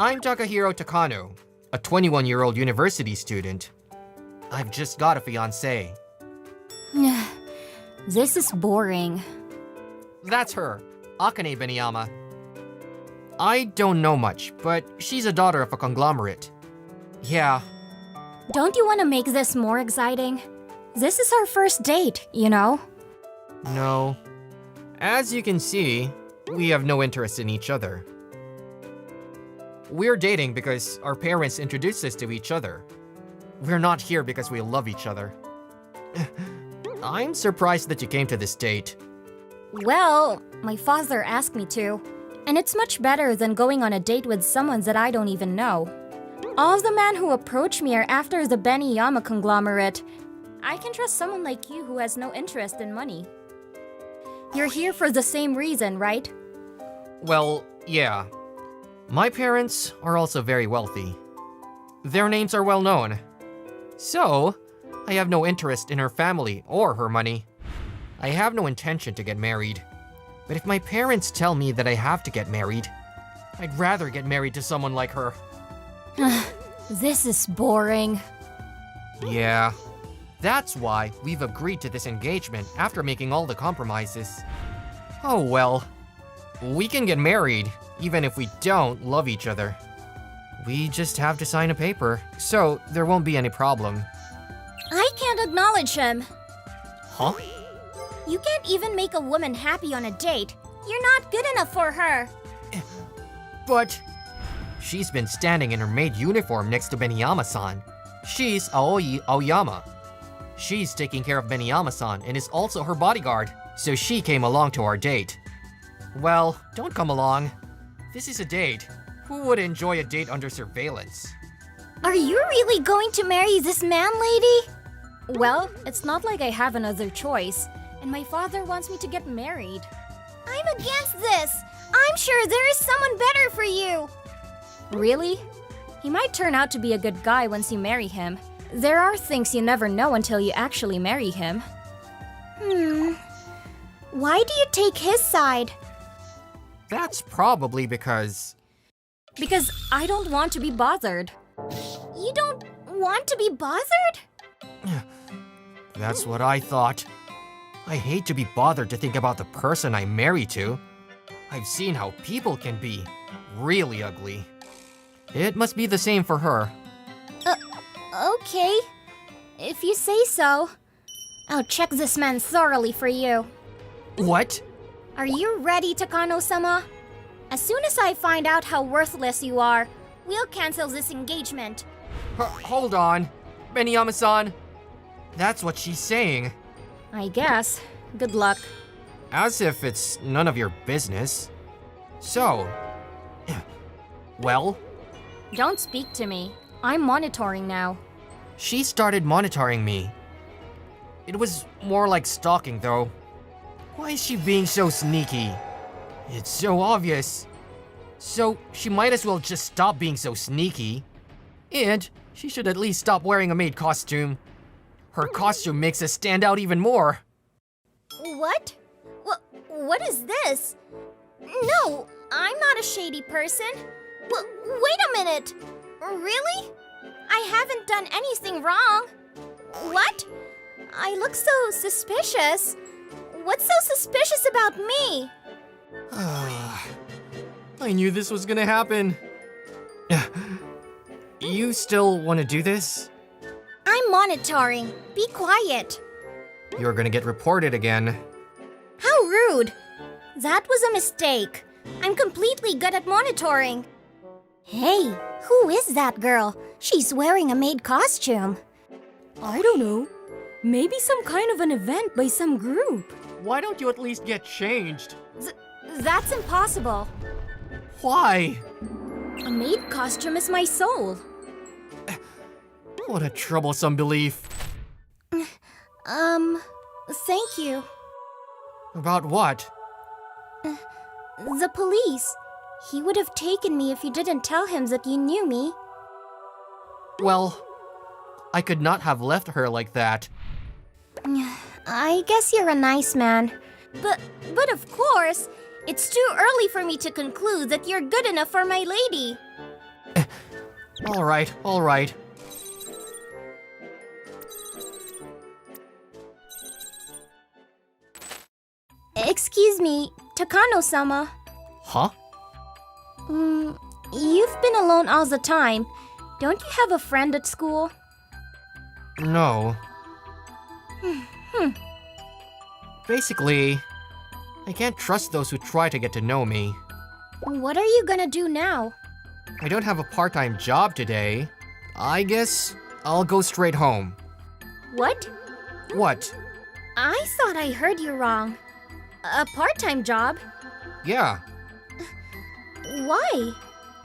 I'm Takahiro Takano, a 21-year-old university student. I've just got a fiancé. This is boring. That's her, Akane Beniyama. I don't know much, but she's a daughter of a conglomerate. Yeah. Don't you want to make this more exciting? This is our first date, you know? No. As you can see, we have no interest in each other. We're dating because our parents introduced us to each other. We're not here because we love each other. I'm surprised that you came to this date. Well, my father asked me to. And it's much better than going on a date with someone that I don't even know. All of the men who approach me are after the Beniyama conglomerate. I can trust someone like you who has no interest in money. You're here for the same reason, right? Well, yeah. My parents are also very wealthy. Their names are well known. So, I have no interest in her family or her money. I have no intention to get married. But if my parents tell me that I have to get married, I'd rather get married to someone like her. This is boring. Yeah. That's why we've agreed to this engagement after making all the compromises. Oh well. We can get married, even if we don't love each other. We just have to sign a paper, so there won't be any problem. I can't acknowledge him. Huh? You can't even make a woman happy on a date. You're not good enough for her. But she's been standing in her maid uniform next to Beniyama-san. She's Aoi Aoyama. She's taking care of Beniyama-san and is also her bodyguard, so she came along to our date. Well, don't come along. This is a date. Who would enjoy a date under surveillance? Are you really going to marry this man, lady? Well, it's not like I have another choice, and my father wants me to get married. I'm against this! I'm sure there is someone better for you! Really? He might turn out to be a good guy once you marry him. There are things you never know until you actually marry him. Why do you take his side? That's probably because... Because I don't want to be bothered. You don't want to be bothered? That's what I thought. I hate to be bothered to think about the person I marry to. I've seen how people can be really ugly. It must be the same for her. Okay. If you say so. I'll check this man thoroughly for you. What? Are you ready, Takano-sama? As soon as I find out how worthless you are, we'll cancel this engagement. Hold on. Beniyama-san. That's what she's saying. I guess. Good luck. As if it's none of your business. So... Well? Don't speak to me. I'm monitoring now. She started monitoring me. It was more like stalking, though. Why is she being so sneaky? It's so obvious. So, she might as well just stop being so sneaky. And she should at least stop wearing a maid costume. Her costume makes us stand out even more. What? What is this? No, I'm not a shady person. Wait a minute. Really? I haven't done anything wrong. What? I look so suspicious. What's so suspicious about me? I knew this was gonna happen. You still want to do this? I'm monitoring. Be quiet. You're gonna get reported again. How rude. That was a mistake. I'm completely good at monitoring. Hey, who is that girl? She's wearing a maid costume. I don't know. Maybe some kind of an event by some group. Why don't you at least get changed? That's impossible. Why? A maid costume is my soul. What a troublesome belief. Thank you. About what? The police. He would have taken me if you didn't tell him that you knew me. Well, I could not have left her like that. I guess you're a nice man. But of course, it's too early for me to conclude that you're good enough for my lady. Alright, alright. Excuse me, Takano-sama. Huh? You've been alone all the time. Don't you have a friend at school? No. Basically, I can't trust those who try to get to know me. What are you gonna do now? I don't have a part-time job today. I guess I'll go straight home. What? What? I thought I heard you wrong. A part-time job? Yeah, Why?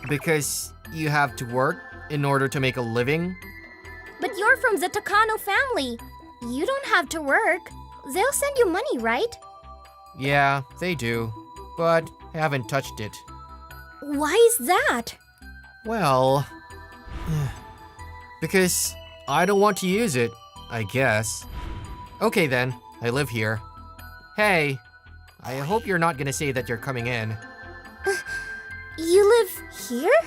because you have to work in order to make a living. But you're from the Takano family. You don't have to work. They'll send you money, right? Yeah, they do, but I haven't touched it. Why is that? Well, because I don't want to use it, I guess. Okay then, I live here. Hey, I hope you're not gonna say that you're coming in. You live here?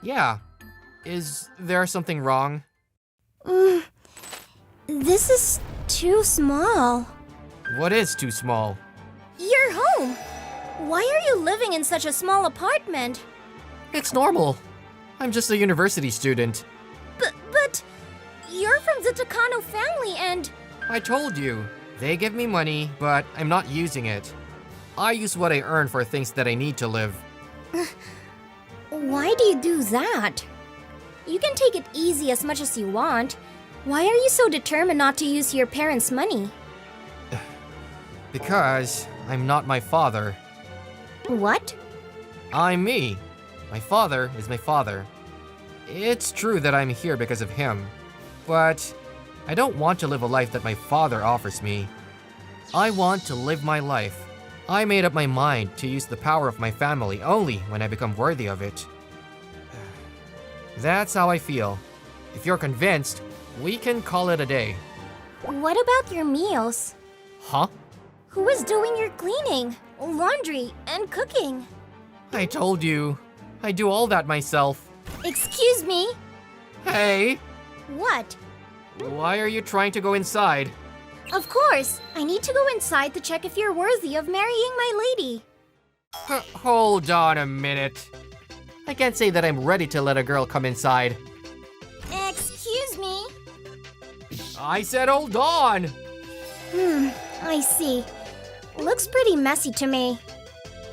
Yeah. Is there something wrong? This is too small. What is too small? Your home. Why are you living in such a small apartment? It's normal. I'm just a university student. But you're from the Takano family and I told you. They give me money, but I'm not using it. I use what I earn for things that I need to live. why do you do that? You can take it easy as much as you want. Why are you so determined not to use your parents' money? Because I'm not my father. What? I'm me. My father is my father. It's true that I'm here because of him, but I don't want to live a life that my father offers me. I want to live my life. I made up my mind to use the power of my family only when I become worthy of it. That's how I feel. If you're convinced, we can call it a day. What about your meals? Huh? Who is doing your cleaning, laundry, and cooking? I told you. I do all that myself. Excuse me? Hey! What? Why are you trying to go inside? Of course, I need to go inside to check if you're worthy of marrying my lady. Hold on a minute. I can't say that I'm ready to let a girl come inside. Excuse me? I said hold on! I see. Looks pretty messy to me.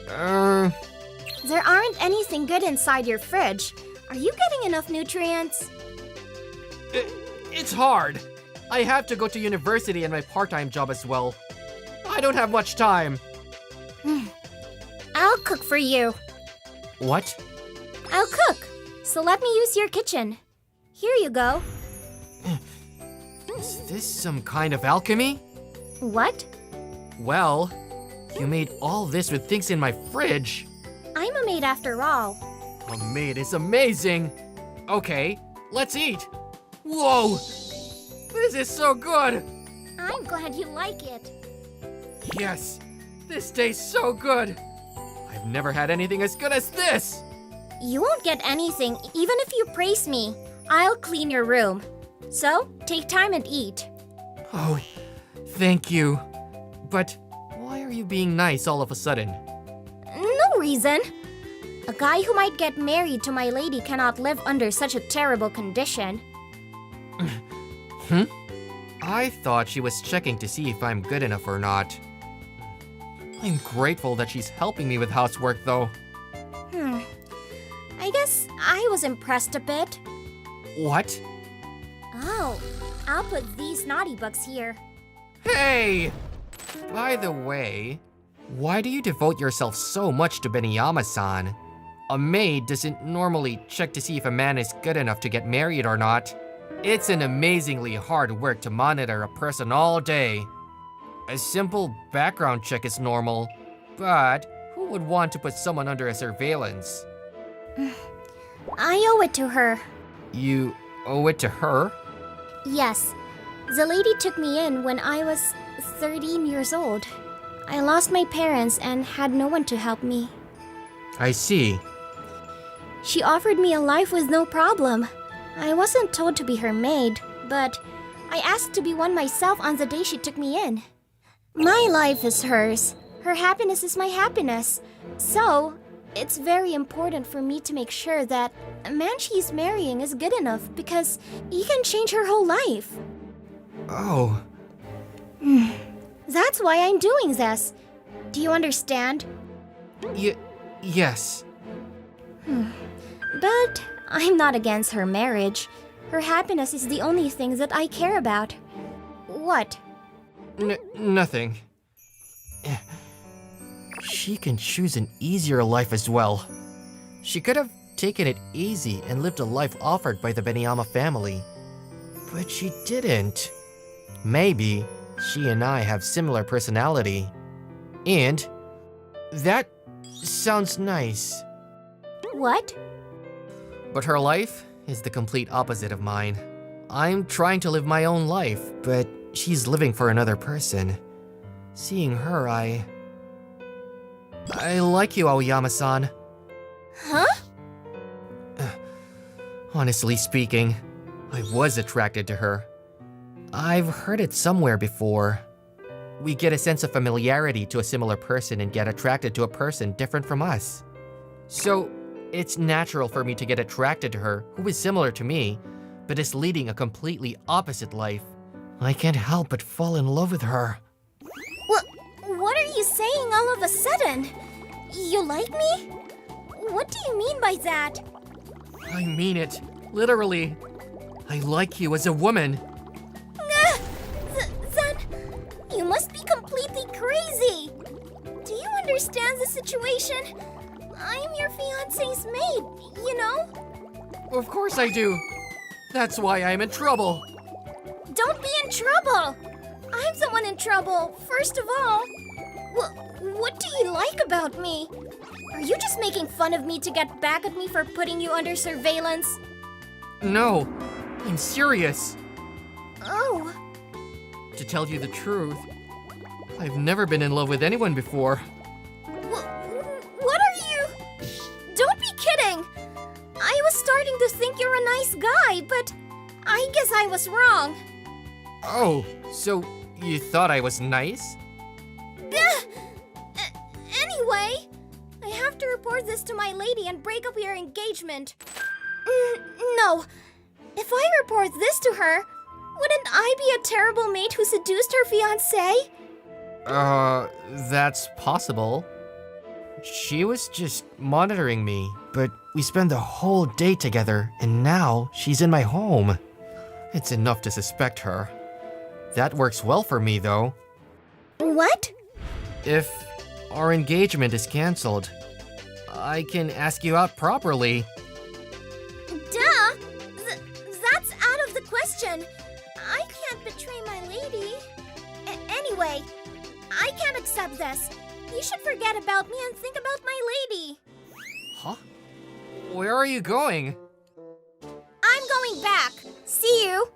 There aren't anything good inside your fridge. Are you getting enough nutrients? It's hard. I have to go to university and my part-time job as well. I don't have much time. I'll cook for you. What? I'll cook. So let me use your kitchen. Here you go. Is this some kind of alchemy? What? Well, you made all this with things in my fridge. I'm a maid after all. A maid is amazing. Okay, let's eat. Whoa! This is so good! I'm glad you like it. Yes, this tastes so good. I've never had anything as good as this. You won't get anything even if you praise me. I'll clean your room. So, take time and eat. Oh, thank you. But why are you being nice all of a sudden? No reason. A guy who might get married to my lady cannot live under such a terrible condition. I thought she was checking to see if I'm good enough or not. I'm grateful that she's helping me with housework though. I guess I was impressed a bit. What? Oh, I'll put these naughty books here. Hey! By the way, why do you devote yourself so much to Beniyama-san? A maid doesn't normally check to see if a man is good enough to get married or not. It's an amazingly hard work to monitor a person all day. A simple background check is normal, but who would want to put someone under a surveillance? I owe it to her. You owe it to her? Yes. The lady took me in when I was 13 years old. I lost my parents and had no one to help me. I see. She offered me a life with no problem. I wasn't told to be her maid, but I asked to be one myself on the day she took me in. My life is hers. Her happiness is my happiness. So, it's very important for me to make sure that a man she's marrying is good enough because he can change her whole life. Oh. That's why I'm doing this. Do you understand? Yes. But I'm not against her marriage. Her happiness is the only thing that I care about. What? Nothing. She can choose an easier life as well. She could have taken it easy and lived a life offered by the Beniyama family. But she didn't. Maybe she and I have similar personality. And that sounds nice. What? But her life is the complete opposite of mine. I'm trying to live my own life, but she's living for another person. Seeing her, I like you, Aoyama-san. Huh? Honestly speaking, I was attracted to her. I've heard it somewhere before. We get a sense of familiarity to a similar person and get attracted to a person different from us. So, it's natural for me to get attracted to her, who is similar to me, but is leading a completely opposite life. I can't help but fall in love with her. What are you saying all of a sudden? You like me? What do you mean by that? I mean it, literally. I like you as a woman. Then you must be completely crazy. Do you understand the situation? I'm your fiancé's maid, you know? Of course I do. That's why I'm in trouble. Don't be in trouble. I'm the one in trouble, first of all. What do you like about me? Are you just making fun of me to get back at me for putting you under surveillance? No, I'm serious. Oh. To tell you the truth, I've never been in love with anyone before. What are you? Don't be kidding! I was starting to think you're a nice guy, but I guess I was wrong. Oh, so you thought I was nice? Anyway, I have to report this to my lady and break up your engagement. No. If I report this to her, wouldn't I be a terrible maid who seduced her fiancé? That's possible. She was just monitoring me, but we spent the whole day together, and now she's in my home. It's enough to suspect her. That works well for me, though. What? If our engagement is canceled, I can ask you out properly. Duh! That's out of the question. I can't betray my lady. Anyway, I can't accept this. You should forget about me and think about my lady. Huh? Where are you going? I'm going back. See you.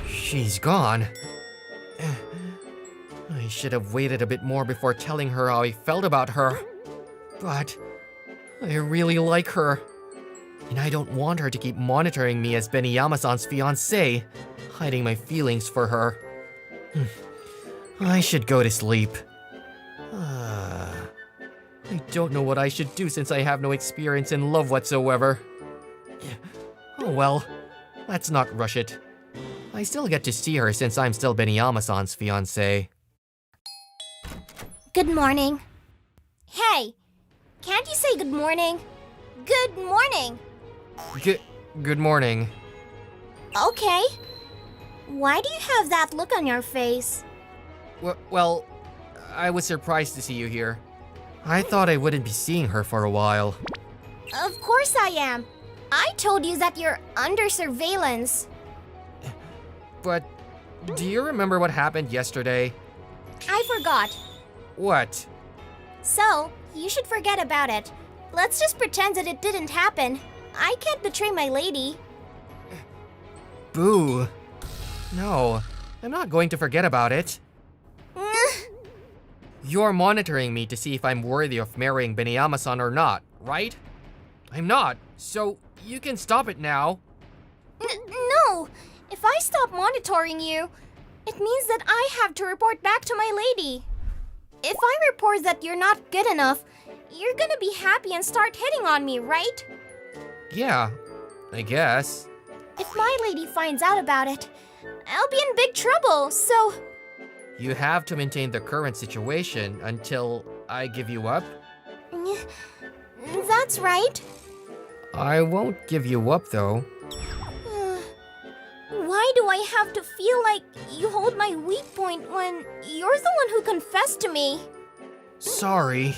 She's gone. I should have waited a bit more before telling her how I felt about her. But I really like her. And I don't want her to keep monitoring me as Beniyama-san's fiancé, hiding my feelings for her. I should go to sleep. I don't know what I should do since I have no experience in love whatsoever. Oh well, let's not rush it. I still get to see her since I'm still Beniyama-san's fiancé. Good morning. Hey, can't you say good morning? Good morning. Good morning. Okay. Why do you have that look on your face? Well, I was surprised to see you here. I thought I wouldn't be seeing her for a while. Of course I am. I told you that you're under surveillance. But do you remember what happened yesterday? I forgot. What? So, you should forget about it. Let's just pretend that it didn't happen. I can't betray my lady. Boo. No, I'm not going to forget about it. You're monitoring me to see if I'm worthy of marrying Beniyama-san or not, right? I'm not, so you can stop it now. No! If I stop monitoring you, it means that I have to report back to my lady. If I report that you're not good enough, you're gonna be happy and start hitting on me, right? Yeah, I guess. If my lady finds out about it, I'll be in big trouble, so... You have to maintain the current situation until I give you up. That's right. I won't give you up, though. Why do I have to feel like you hold my weak point when you're the one who confessed to me? Sorry.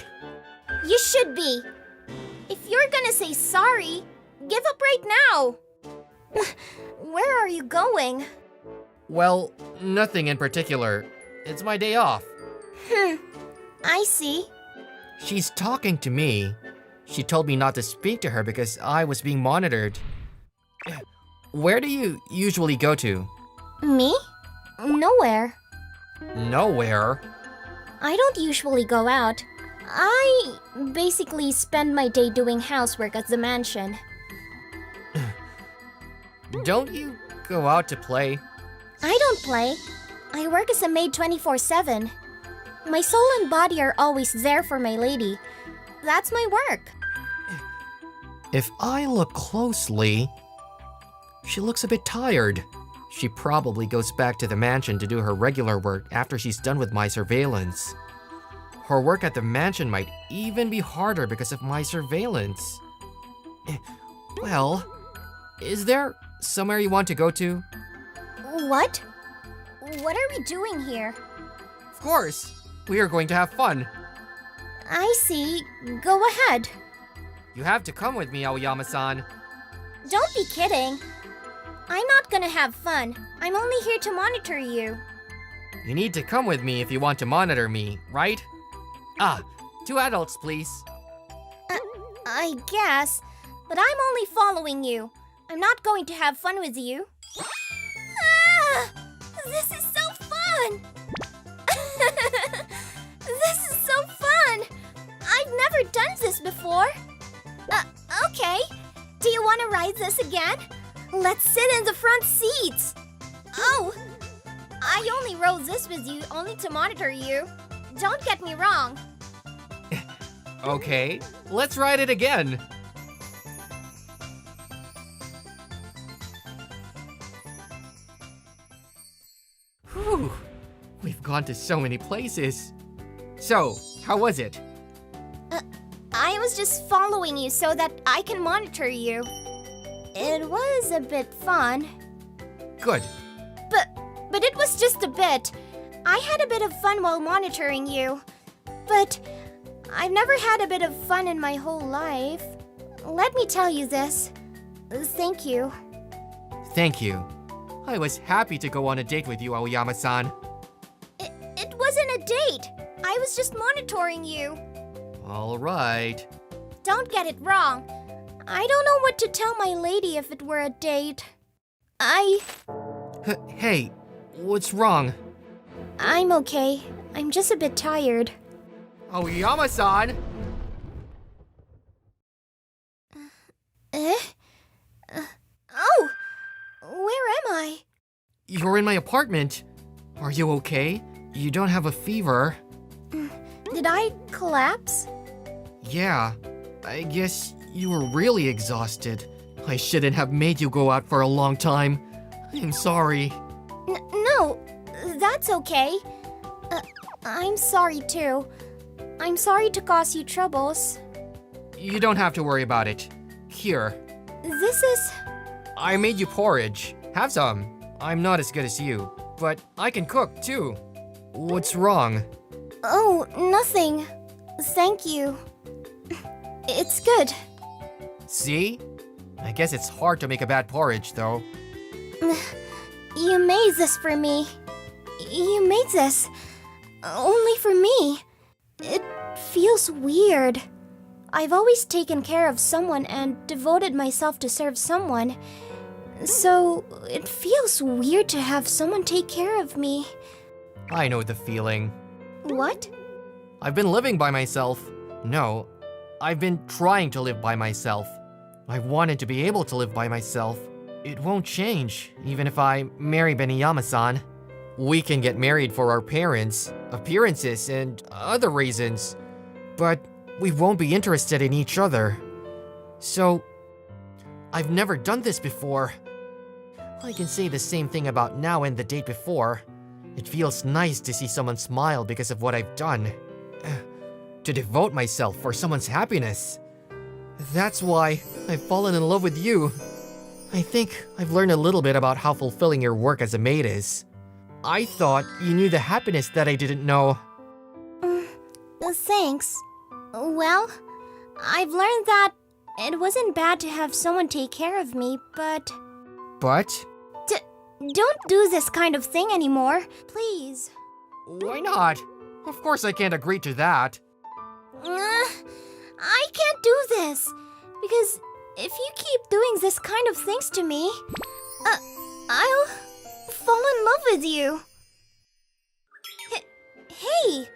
You should be. If you're gonna say sorry, give up right now. Where are you going? Well, nothing in particular. It's my day off. I see. She's talking to me. She told me not to speak to her because I was being monitored. Where do you usually go to? Me? Nowhere. Nowhere. I don't usually go out. I basically spend my day doing housework at the mansion. Don't you go out to play? I don't play. I work as a maid 24/7. My soul and body are always there for my lady. That's my work. If I look closely, she looks a bit tired. She probably goes back to the mansion to do her regular work after she's done with my surveillance. Her work at the mansion might even be harder because of my surveillance. Well, is there somewhere you want to go to? What? What are we doing here? Of course, we are going to have fun. I see. Go ahead. You have to come with me, Aoyama-san. Don't be kidding. I'm not gonna have fun. I'm only here to monitor you. You need to come with me if you want to monitor me, right? 2 adults, please. I guess, but I'm only following you. I'm not going to have fun with you. This is so fun! This is so fun! I've never done this before. Okay. Do you want to ride this again? Let's sit in the front seats. Oh, I only rode this with you only to monitor you. Don't get me wrong. Okay, let's ride it again. Whew, we've gone to so many places. So, how was it? I was just following you so that I can monitor you. It was a bit fun. Good. But it was just a bit. I had a bit of fun while monitoring you. But I've never had a bit of fun in my whole life. Let me tell you this. Thank you. Thank you. I was happy to go on a date with you, Aoyama-san. It wasn't a date. I was just monitoring you. All right. Don't get it wrong. I don't know what to tell my lady if it were a date. Hey, what's wrong? I'm okay. I'm just a bit tired. Aoyama-san! Oh! Where am I? You're in my apartment. Are you okay? You don't have a fever. Did I collapse? Yeah, I guess you were really exhausted. I shouldn't have made you go out for a long time. I'm sorry. No, that's okay. I'm sorry too. I'm sorry to cause you troubles. You don't have to worry about it. Here, This is... I made you porridge. Have some. I'm not as good as you, but I can cook too. What's wrong? Oh, nothing. Thank you. It's good. See? I guess it's hard to make a bad porridge, though. You made this for me. You made this. Only for me. It feels weird. I've always taken care of someone and devoted myself to serve someone. So, it feels weird to have someone take care of me. I know the feeling. What? I've been living by myself. No, I've been trying to live by myself. I wanted to be able to live by myself. It won't change, even if I marry Beniyama-san. We can get married for our parents, appearances, and other reasons. But we won't be interested in each other. So, I've never done this before. I can say the same thing about now and the date before. It feels nice to see someone smile because of what I've done. To devote myself for someone's happiness. That's why I've fallen in love with you. I think I've learned a little bit about how fulfilling your work as a maid is. I thought you knew the happiness that I didn't know. Thanks. Well, I've learned that it wasn't bad to have someone take care of me, but... But? Don't do this kind of thing anymore, please. Why not? Of course I can't agree to that. I can't do this, because if you keep doing this kind of things to me, I'll fall in love with you. Hey,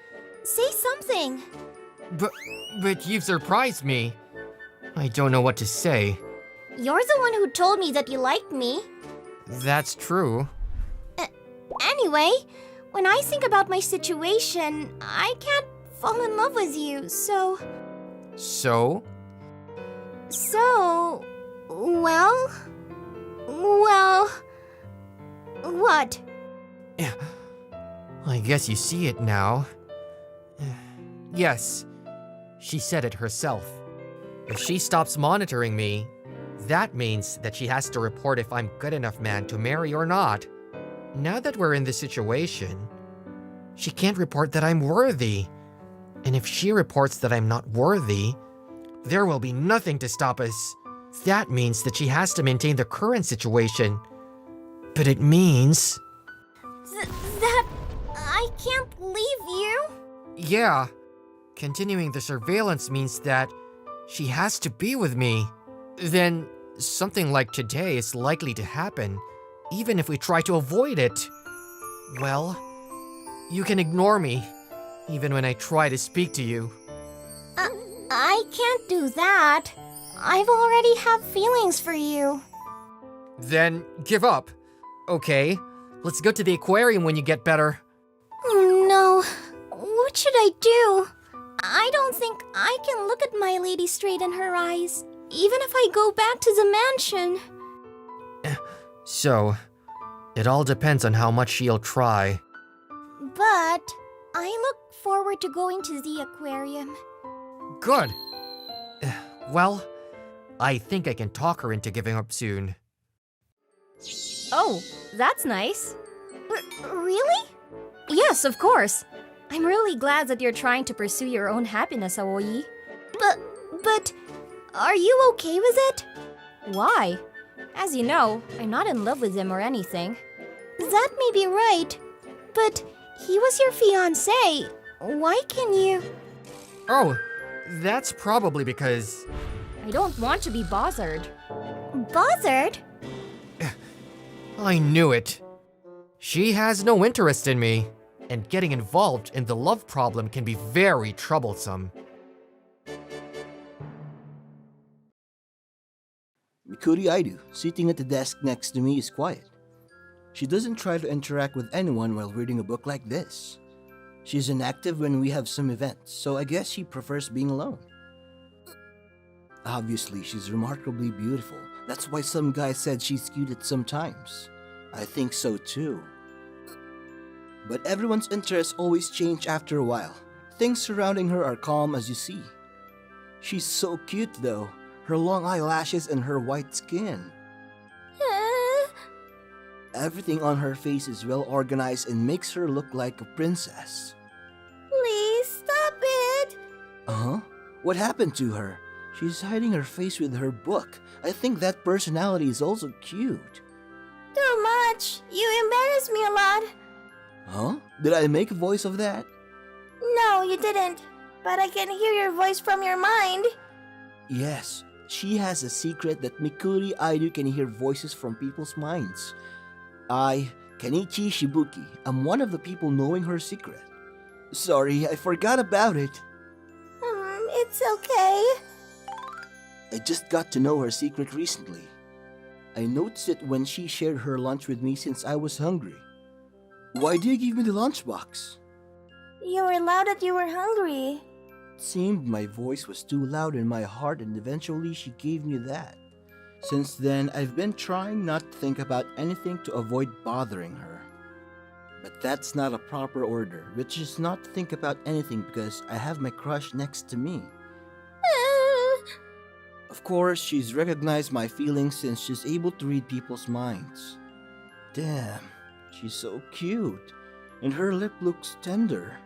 say something. But you've surprised me. I don't know what to say. You're the one who told me that you liked me. That's true. Anyway, when I think about my situation, I can't fall in love with you, so... So? So... Well... What? I guess you see it now. Yes, she said it herself. If she stops monitoring me, that means that she has to report if I'm good enough man to marry or not. Now that we're in this situation, she can't report that I'm worthy. And if she reports that I'm not worthy, there will be nothing to stop us. That means that she has to maintain the current situation. But it means... That I can't leave you? Yeah. Continuing the surveillance means that she has to be with me. Then something like today is likely to happen, even if we try to avoid it. Well, you can ignore me, even when I try to speak to you. I can't do that. I've already have feelings for you. Then give up. Okay, let's go to the aquarium when you get better. Oh no, what should I do? I don't think I can look at my lady straight in her eyes, even if I go back to the mansion. So, it all depends on how much she'll try. But I look forward to going to the aquarium. Good. Well, I think I can talk her into giving up soon. Oh, that's nice. Really? Yes, of course. I'm really glad that you're trying to pursue your own happiness, Aoi. But, are you okay with it? Why? As you know, I'm not in love with him or anything. That may be right, but he was your fiancé. Why can you... Oh, that's probably because... I don't want to be bothered. Bothered? I knew it. She has no interest in me, and getting involved in the love problem can be very troublesome. Mikuri Aidu, sitting at the desk next to me, is quiet. She doesn't try to interact with anyone while reading a book like this. She's inactive when we have some events, so I guess she prefers being alone. Obviously, she's remarkably beautiful. That's why some guys said she's cute at some times. I think so too. But everyone's interests always change after a while. Things surrounding her are calm as you see. She's so cute though. Her long eyelashes and her white skin. Everything on her face is well organized and makes her look like a princess. Please stop it. Uh-huh? What happened to her? She's hiding her face with her book. I think that personality is also cute. Too much. You embarrass me a lot. Huh? Did I make a voice of that? No, you didn't. But I can hear your voice from your mind. Yes, she has a secret that Mikuri Aidu can hear voices from people's minds. I, Kenichi Shibuki, am one of the people knowing her secret. Sorry, I forgot about it. It's okay. I just got to know her secret recently. I noticed it when she shared her lunch with me since I was hungry. Why do you give me the lunchbox? You were loud that you were hungry. It seemed my voice was too loud in my heart, and eventually she gave me that. Since then, I've been trying not to think about anything to avoid bothering her. But that's not a proper order, which is not to think about anything because I have my crush next to me. Of course, she's recognized my feelings since she's able to read people's minds. Damn, she's so cute, and her lip looks tender.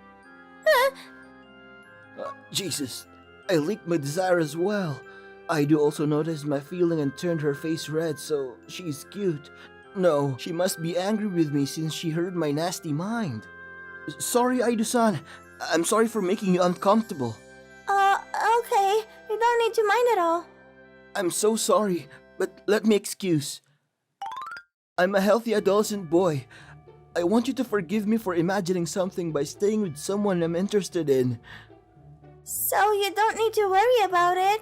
Jesus, I leaked my desire as well. I do also notice my feeling and turned her face red, so she's cute. No, she must be angry with me since she heard my nasty mind. Sorry, Aido-san. I'm sorry for making you uncomfortable. Okay. You don't need to mind at all. I'm so sorry, but let me excuse. I'm a healthy adolescent boy. I want you to forgive me for imagining something by staying with someone I'm interested in. So you don't need to worry about it.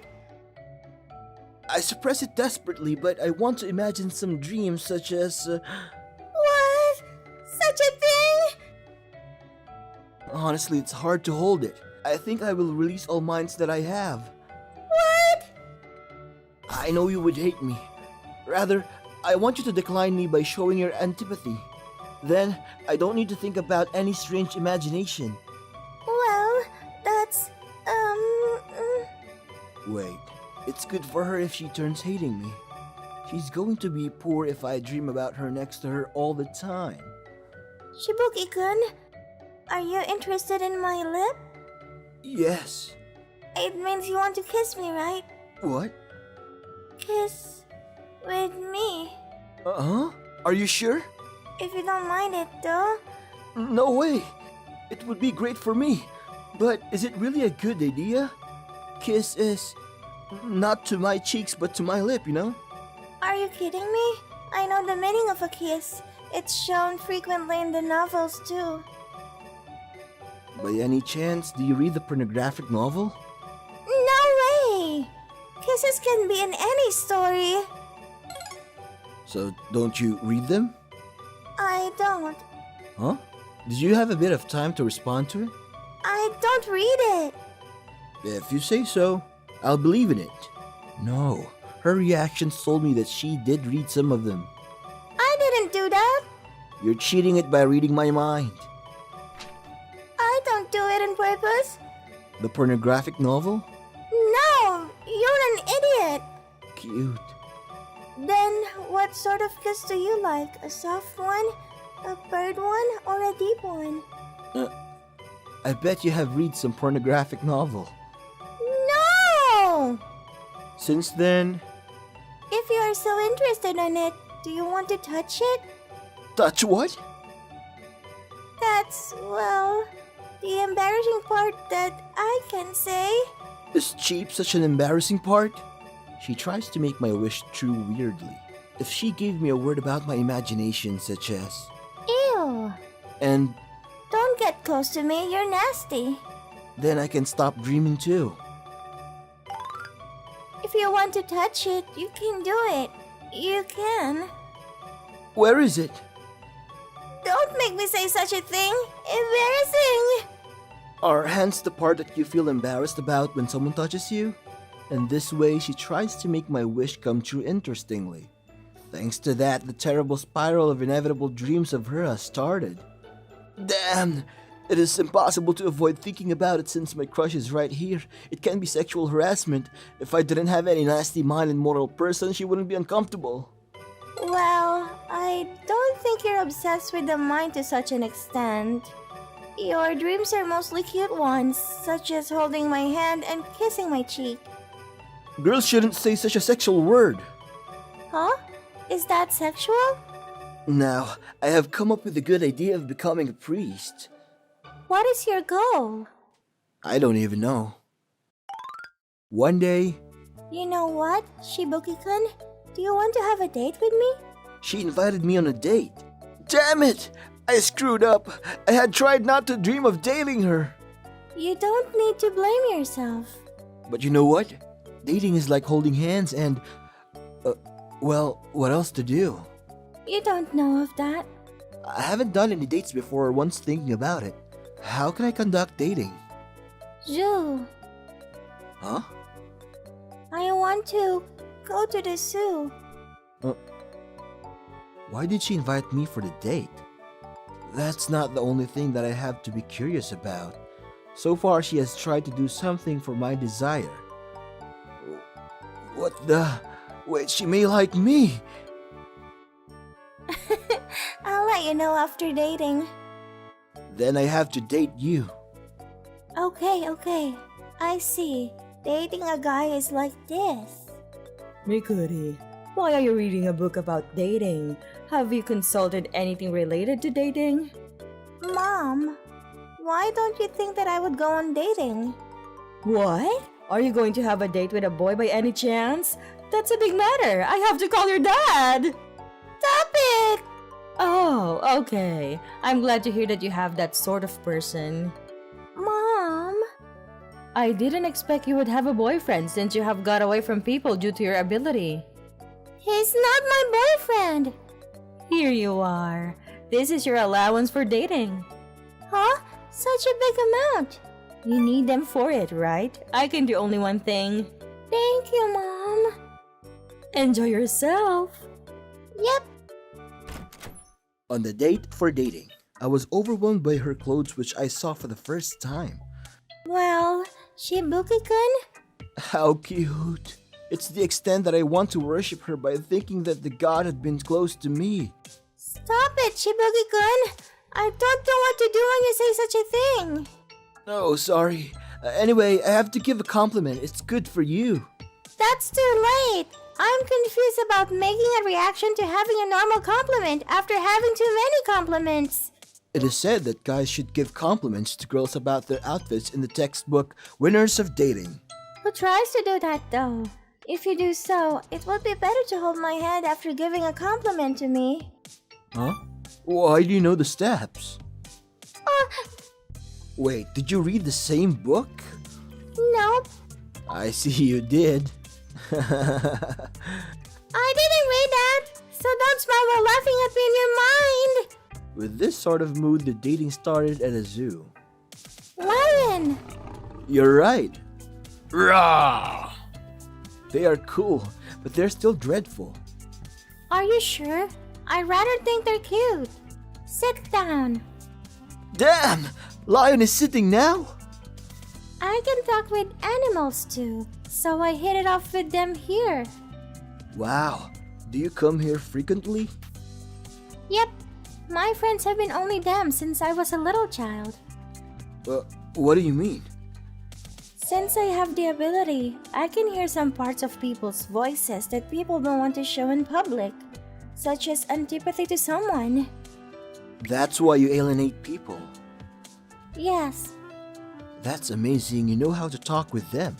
I suppress it desperately, but I want to imagine some dreams such as... What? Such a thing? Honestly, it's hard to hold it. I think I will release all minds that I have. What? I know you would hate me. Rather, I want you to decline me by showing your antipathy. Then, I don't need to think about any strange imagination. Well, that's, Wait, it's good for her if she turns hating me. She's going to be poor if I dream about her next to her all the time. Shibuki-kun, are you interested in my lip? Yes. It means you want to kiss me, right? What? Kiss with me. Uh-huh? Are you sure? If you don't mind it, though. No way! It would be great for me. But is it really a good idea? Kiss is not to my cheeks but to my lip, you know? Are you kidding me? I know the meaning of a kiss. It's shown frequently in the novels, too. By any chance, do you read the pornographic novel? No way! Kisses can be in any story. So, don't you read them? I don't. Huh? Did you have a bit of time to respond to it? I don't read it. If you say so, I'll believe in it. No, her reactions told me that she did read some of them. I didn't do that. You're cheating it by reading my mind. I don't do it on purpose. The pornographic novel? No, you're an idiot. Cute. Then, what sort of kiss do you like? A soft one, a bird one, or a deep one? I bet you have read some pornographic novel. No! Since then... If you are so interested in it, do you want to touch it? Touch what? That's, well, the embarrassing part that I can say. Is cheap such an embarrassing part? She tries to make my wish true weirdly. If she gave me a word about my imagination such as... Ew. And Don't get close to me, you're nasty. then I can stop dreaming too. If you want to touch it, you can do it. You can. Where is it? Don't make me say such a thing. Embarrassing. Are hands the part that you feel embarrassed about when someone touches you? And this way, she tries to make my wish come true interestingly. Thanks to that, the terrible spiral of inevitable dreams of her has started. Damn! It is impossible to avoid thinking about it since my crush is right here. It can be sexual harassment. If I didn't have any nasty mind and moral person, she wouldn't be uncomfortable. Well, I don't think you're obsessed with the mind to such an extent. Your dreams are mostly cute ones, such as holding my hand and kissing my cheek. Girls shouldn't say such a sexual word. Huh? Is that sexual? Now, I have come up with a good idea of becoming a priest. What is your goal? I don't even know. One day, You know what, Shibuki-kun? Do you want to have a date with me? she invited me on a date. Damn it! I screwed up. I had tried not to dream of dating her. You don't need to blame yourself. But you know what? Dating is like holding hands and... well, what else to do? You don't know of that. I haven't done any dates before once thinking about it. How can I conduct dating? Zoo. Huh? I want to go to the zoo. Why did she invite me for the date? That's not the only thing that I have to be curious about. So far, she has tried to do something for my desire. What the? Wait, she may like me! I'll let you know after dating. Then I have to date you. Okay. I see. Dating a guy is like this. Mikuri, why are you reading a book about dating? Have you consulted anything related to dating? Mom, why don't you think that I would go on dating? What? Are you going to have a date with a boy by any chance? That's a big matter. I have to call your dad. Stop it! Oh, okay. I'm glad to hear that you have that sort of person. Mom, I didn't expect you would have a boyfriend since you have got away from people due to your ability. he's not my boyfriend. Here you are. This is your allowance for dating. Huh? Such a big amount. You need them for it, right? I can do only one thing. Thank you, Mom. Enjoy yourself. Yep. On the date for dating, I was overwhelmed by her clothes which I saw for the first time. Well, Shibuki-kun? How cute! It's the extent that I want to worship her by thinking that the god had been close to me. Stop it, Shibuki-kun! I don't know what to do when you say such a thing. Oh, sorry. Anyway, I have to give a compliment. It's good for you. That's too late. I'm confused about making a reaction to having a normal compliment after having too many compliments. It is said that guys should give compliments to girls about their outfits in the textbook Winners of Dating. Who tries to do that though? If you do so, it would be better to hold my hand after giving a compliment to me. Huh? Why do you know the steps? Uh, Wait, did you read the same book? nope. I see you did. I didn't read that, so don't smile while laughing at me in your mind. With this sort of mood, the dating started at a zoo. Lion! You're right. Rah! They are cool, but they're still dreadful. Are you sure? I rather think they're cute. Sit down. Damn! Lion is sitting now? I can talk with animals too, so I hit it off with them here. Wow. Do you come here frequently? Yep, my friends have been only them since I was a little child. What do you mean? Since I have the ability, I can hear some parts of people's voices that people don't want to show in public, such as antipathy to someone. That's why you alienate people. Yes, That's amazing. You know how to talk with them.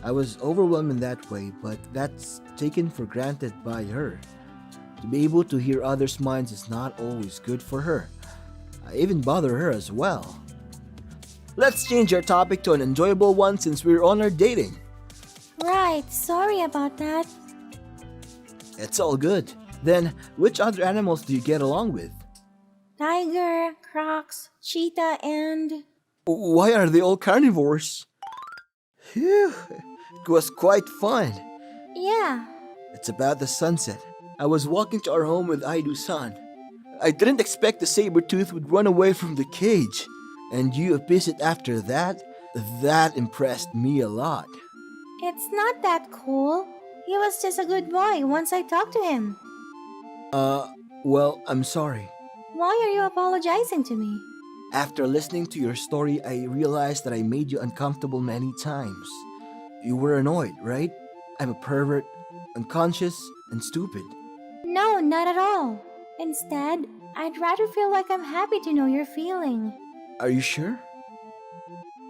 I was overwhelmed in that way, but that's taken for granted by her. To be able to hear others' minds is not always good for her. I even bother her as well. Let's change our topic to an enjoyable one since we're on our dating. right, sorry about that. It's all good. Then, which other animals do you get along with? Tiger, crocs, cheetah, and... Why are they all carnivores? Phew, it was quite fun. Yeah, It's about the sunset. I was walking to our home with Aidu-san. I didn't expect the saber-tooth would run away from the cage. And you visit after that? That impressed me a lot. it's not that cool. He was just a good boy once I talked to him. Well, I'm sorry. Why are you apologizing to me? After listening to your story, I realized that I made you uncomfortable many times. You were annoyed, right? I'm a pervert, unconscious, and stupid. No, not at all. Instead, I'd rather feel like I'm happy to know you're feeling. Are you sure?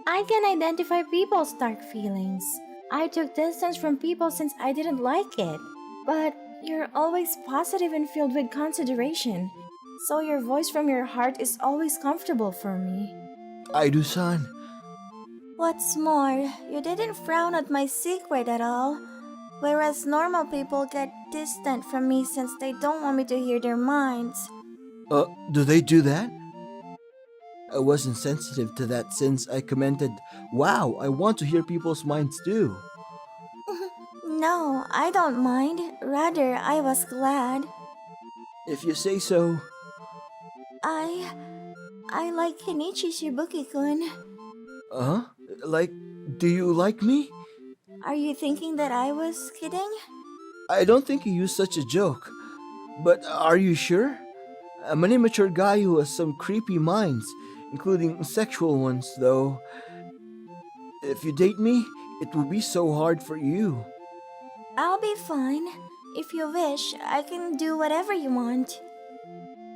I can identify people's dark feelings. I took distance from people since I didn't like it. But you're always positive and filled with consideration. So your voice from your heart is always comfortable for me. Aidu-san, What's more, you didn't frown at my secret at all. Whereas normal people get distant from me since they don't want me to hear their minds. Do they do that? I wasn't sensitive to that since I commented, "Wow, I want to hear people's minds too." No, I don't mind. Rather, I was glad. If you say so. I like Kenichi Shibuki-kun. Like, do you like me? Are you thinking that I was kidding? I don't think you used such a joke. But are you sure? I'm an immature guy who has some creepy minds, including sexual ones, though. If you date me, it will be so hard for you. I'll be fine. If you wish, I can do whatever you want.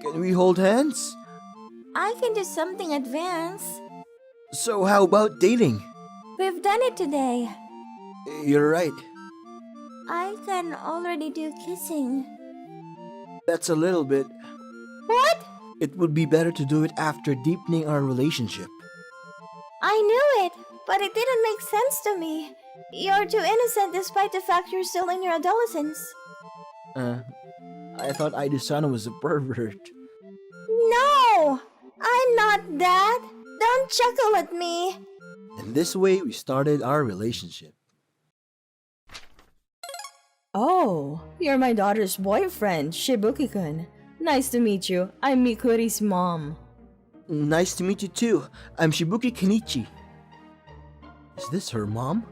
Can we hold hands? I can do something advanced. So how about dating? We've done it today. You're right. I can already do kissing. That's a little bit. What? It would be better to do it after deepening our relationship. I knew it, but it didn't make sense to me. You're too innocent despite the fact you're still in your adolescence. I thought Aida-san was a pervert. No! I'm not that! Don't chuckle at me! In this way, we started our relationship. Oh, you're my daughter's boyfriend, Shibuki-kun. Nice to meet you. I'm Mikuri's mom. Nice to meet you too. I'm Shibuki Kenichi. Is this her mom?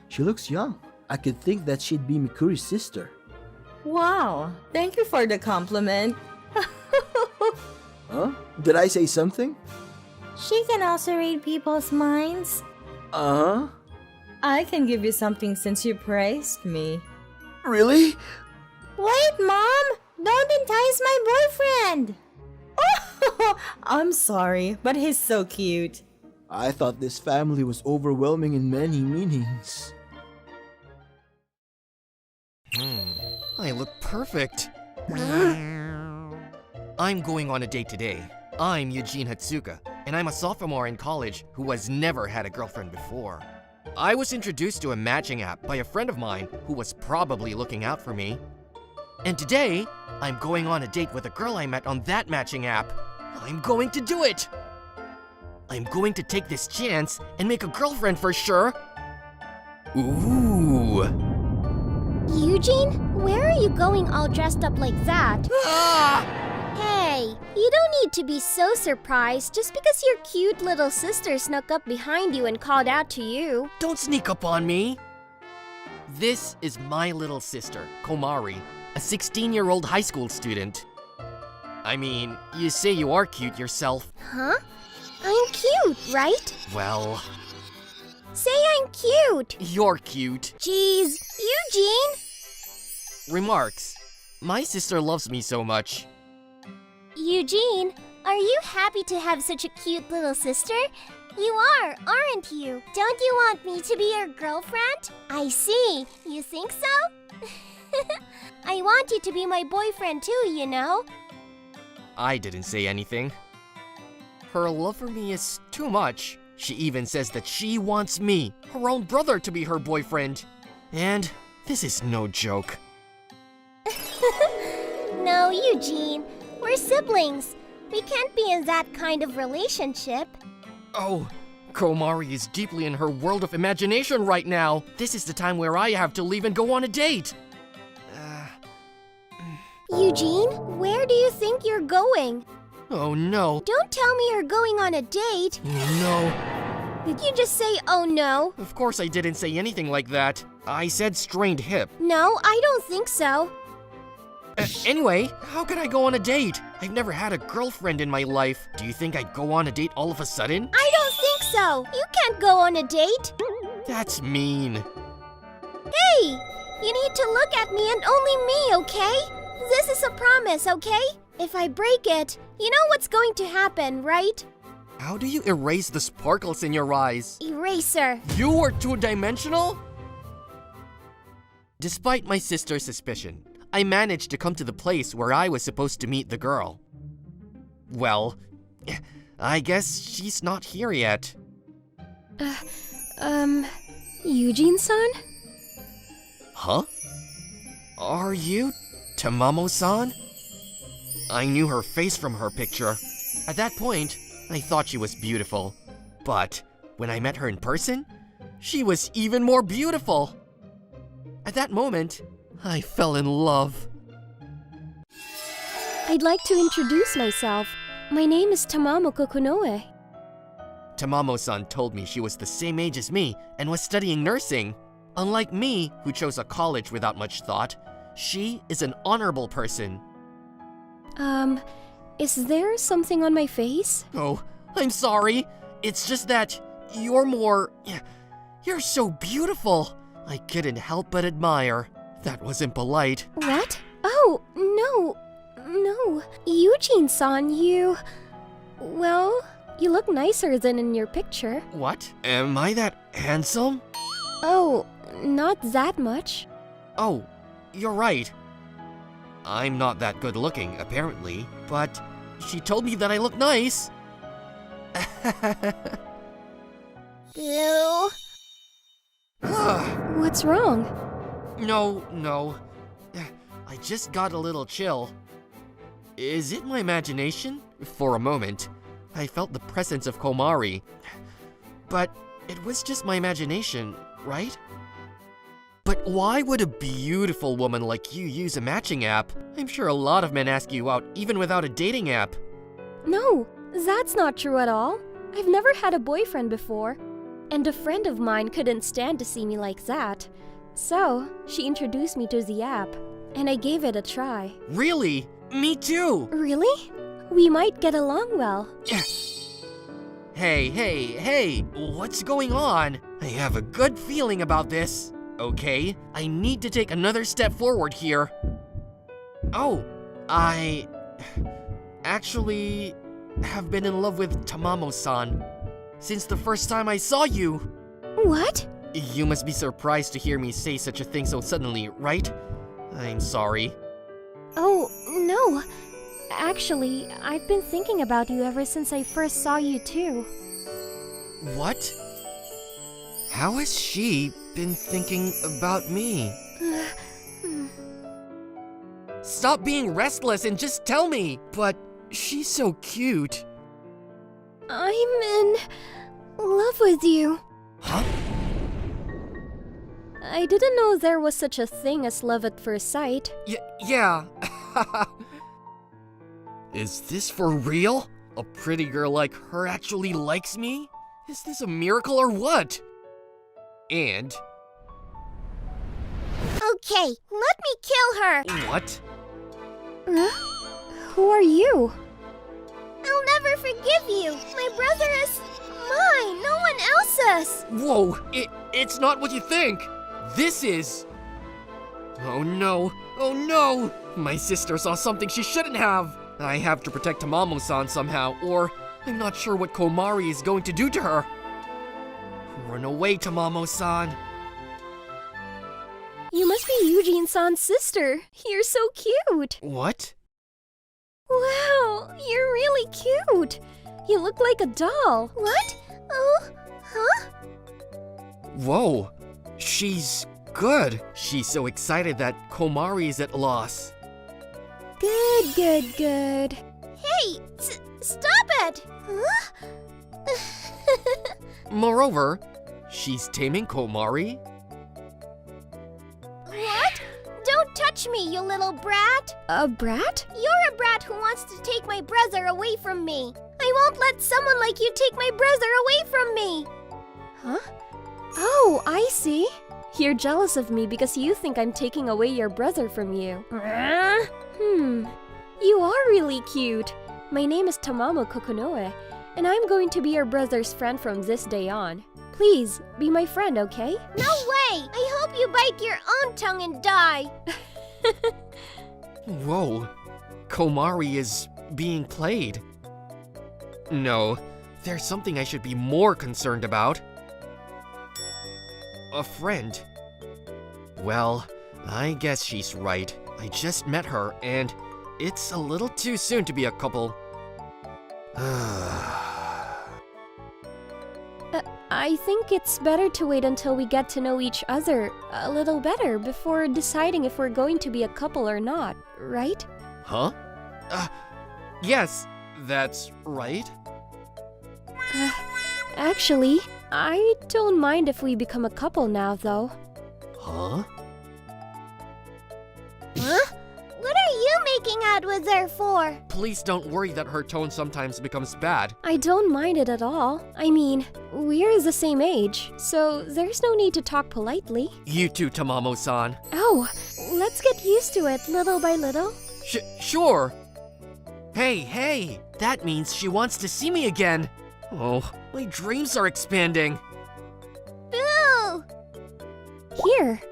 She looks young. I could think that she'd be Mikuri's sister. Wow, thank you for the compliment. Huh? Did I say something? She can also read people's minds. Uh-huh. I can give you something since you praised me. Really? Wait, Mom! Don't entice my boyfriend! I'm sorry, but he's so cute. I thought this family was overwhelming in many meanings. I look perfect. I'm going on a date today. I'm Eugene Hatsuka, and I'm a sophomore in college who has never had a girlfriend before. I was introduced to a matching app by a friend of mine who was probably looking out for me. And today, I'm going on a date with a girl I met on that matching app. I'm going to do it! I'm going to take this chance and make a girlfriend for sure. Ooh. Eugene, where are you going all dressed up like that? Ah! Hey, you don't need to be so surprised just because your cute little sister snuck up behind you and called out to you. Don't sneak up on me. This is my little sister, Komari, a 16-year-old high school student. I mean, you say you are cute yourself. Huh? I'm cute, right? Well, Say I'm cute. you're cute. Jeez, Eugene. Remarks. My sister loves me so much. Eugene, are you happy to have such a cute little sister? You are, aren't you? Don't you want me to be your girlfriend? I see. You think so? I want you to be my boyfriend too, you know? I didn't say anything. Her love for me is too much. She even says that she wants me, her own brother, to be her boyfriend. And this is no joke. No, Eugene. We're siblings. We can't be in that kind of relationship. Oh, Komari is deeply in her world of imagination right now. This is the time where I have to leave and go on a date. Eugene, where do you think you're going? Oh no. Don't tell me you're going on a date. No. Did you just say, oh no? Of course I didn't say anything like that. I said strained hip. No, I don't think so. Anyway, how could I go on a date? I've never had a girlfriend in my life. Do you think I'd go on a date all of a sudden? I don't think so. You can't go on a date. That's mean. Hey, you need to look at me and only me, okay? This is a promise, okay? If I break it, you know what's going to happen, right? How do you erase the sparkles in your eyes? Eraser. You are two-dimensional? Despite my sister's suspicion, I managed to come to the place where I was supposed to meet the girl. Well, I guess she's not here yet. Eugene-san? Huh? Are you Tamamo-san? I knew her face from her picture. At that point, I thought she was beautiful. But when I met her in person, she was even more beautiful. At that moment, I fell in love. I'd like to introduce myself. My name is Tamamo Kokunoe. Tamamo-san told me she was the same age as me and was studying nursing. Unlike me, who chose a college without much thought, she is an honorable person. Is there something on my face? Oh, I'm sorry. It's just that you're so beautiful. I couldn't help but admire. That wasn't polite. What? Oh, no. No. Eugene-san, well, you look nicer than in your picture. What? Am I that handsome? Oh, not that much. Oh, you're right. I'm not that good looking, apparently, but she told me that I look nice. Ew. What's wrong? No. I just got a little chill. Is it my imagination? For a moment, I felt the presence of Komari. But it was just my imagination, right? But why would a beautiful woman like you use a matching app? I'm sure a lot of men ask you out even without a dating app. No, that's not true at all. I've never had a boyfriend before. And a friend of mine couldn't stand to see me like that. So, she introduced me to the app, and I gave it a try. Really? Me too! Really? We might get along well. Hey, what's going on? I have a good feeling about this. Okay, I need to take another step forward here. Oh, I actually have been in love with Tamamo-san since the first time I saw you. What? You must be surprised to hear me say such a thing so suddenly, right? I'm sorry. Oh, no. Actually, I've been thinking about you ever since I first saw you too. What? How has she been thinking about me? Stop being restless and just tell me! But she's so cute. I'm in love with you. Huh? I didn't know there was such a thing as love at first sight. Yeah. Is this for real? A pretty girl like her actually likes me? Is this a miracle or what? And... Okay, let me kill her! What? Who are you? I'll never forgive you! My brother is mine, no one else's! Whoa, it's not what you think! This is... Oh no! My sister saw something she shouldn't have! I have to protect Tamamo-san somehow, or I'm not sure what Komari is going to do to her. Run away, Tamamo-san. You must be Eugene-san's sister. You're so cute. What? Wow, you're really cute. You look like a doll. What? Oh, huh? Whoa, she's good. She's so excited that Komari is at loss. Good. Hey, stop it! Huh? Moreover, she's taming Komari. What? Don't touch me, you little brat! A brat? You're a brat who wants to take my brother away from me. I won't let someone like you take my brother away from me. Huh? Oh, I see. You're jealous of me because you think I'm taking away your brother from you. You are really cute. My name is Tamamo Kokunoe, and I'm going to be your brother's friend from this day on. Please, be my friend, okay? No way! I hope you bite your own tongue and die! Whoa, Komari is being played. No, there's something I should be more concerned about. A friend. Well, I guess she's right. I just met her, and it's a little too soon to be a I think it's better to wait until we get to know each other a little better before deciding if we're going to be a couple or not, right? Huh? Yes, that's right. Actually, I don't mind if we become a couple now, though. Huh? Huh? What are you making out with her for? Please don't worry that her tone sometimes becomes bad. I don't mind it at all. I mean, we're the same age, so there's no need to talk politely. You too, Tamamo-san. Oh, let's get used to it little by little. Sure. Hey, that means she wants to see me again. Oh, my dreams are expanding. Boo! Here.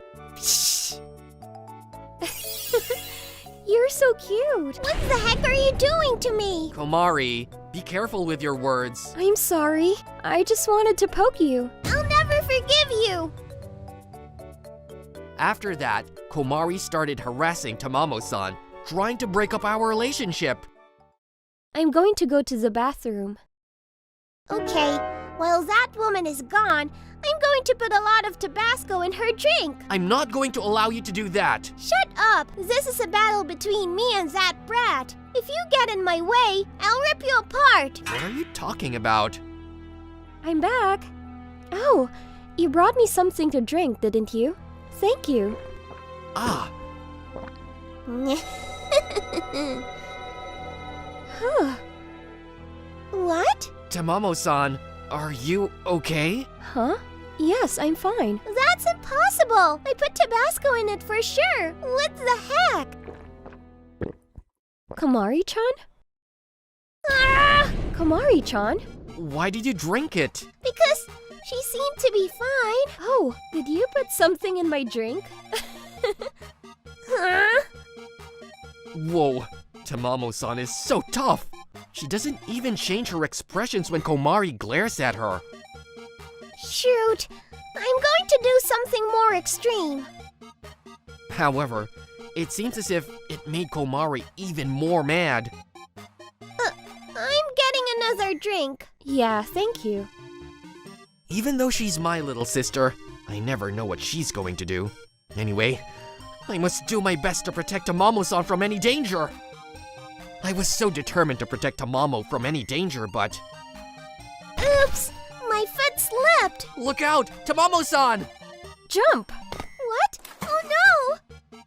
You're so cute. What the heck are you doing to me? Komari, be careful with your words. I'm sorry. I just wanted to poke you. I'll never forgive you. After that, Komari started harassing Tamamo-san, trying to break up our relationship. I'm going to go to the bathroom. Okay, while that woman is gone, I'm going to put a lot of Tabasco in her drink. I'm not going to allow you to do that. Shut up! This is a battle between me and that brat. If you get in my way, I'll rip you apart. What are you talking about? I'm back. Oh, you brought me something to drink, didn't you? Thank you. Ah, Huh. What? Tamamo-san, are you okay? Huh? Yes, I'm fine. That's impossible! I put Tabasco in it for sure! What the heck? Komari-chan? Ah! Komari-chan? Why did you drink it? Because she seemed to be fine. Oh, did you put something in my drink? Huh? Whoa, Tamamo-san is so tough. She doesn't even change her expressions when Komari glares at her. Shoot! I'm going to do something more extreme. However, it seems as if it made Komari even more mad. I'm getting another drink. Yeah, thank you. Even though she's my little sister, I never know what she's going to do. Anyway, I must do my best to protect Tamamo-san from any danger. I was so determined to protect Tamamo from any danger, but... Oops! My foot slipped! Look out! Tamamo-san! Jump! What? Oh no!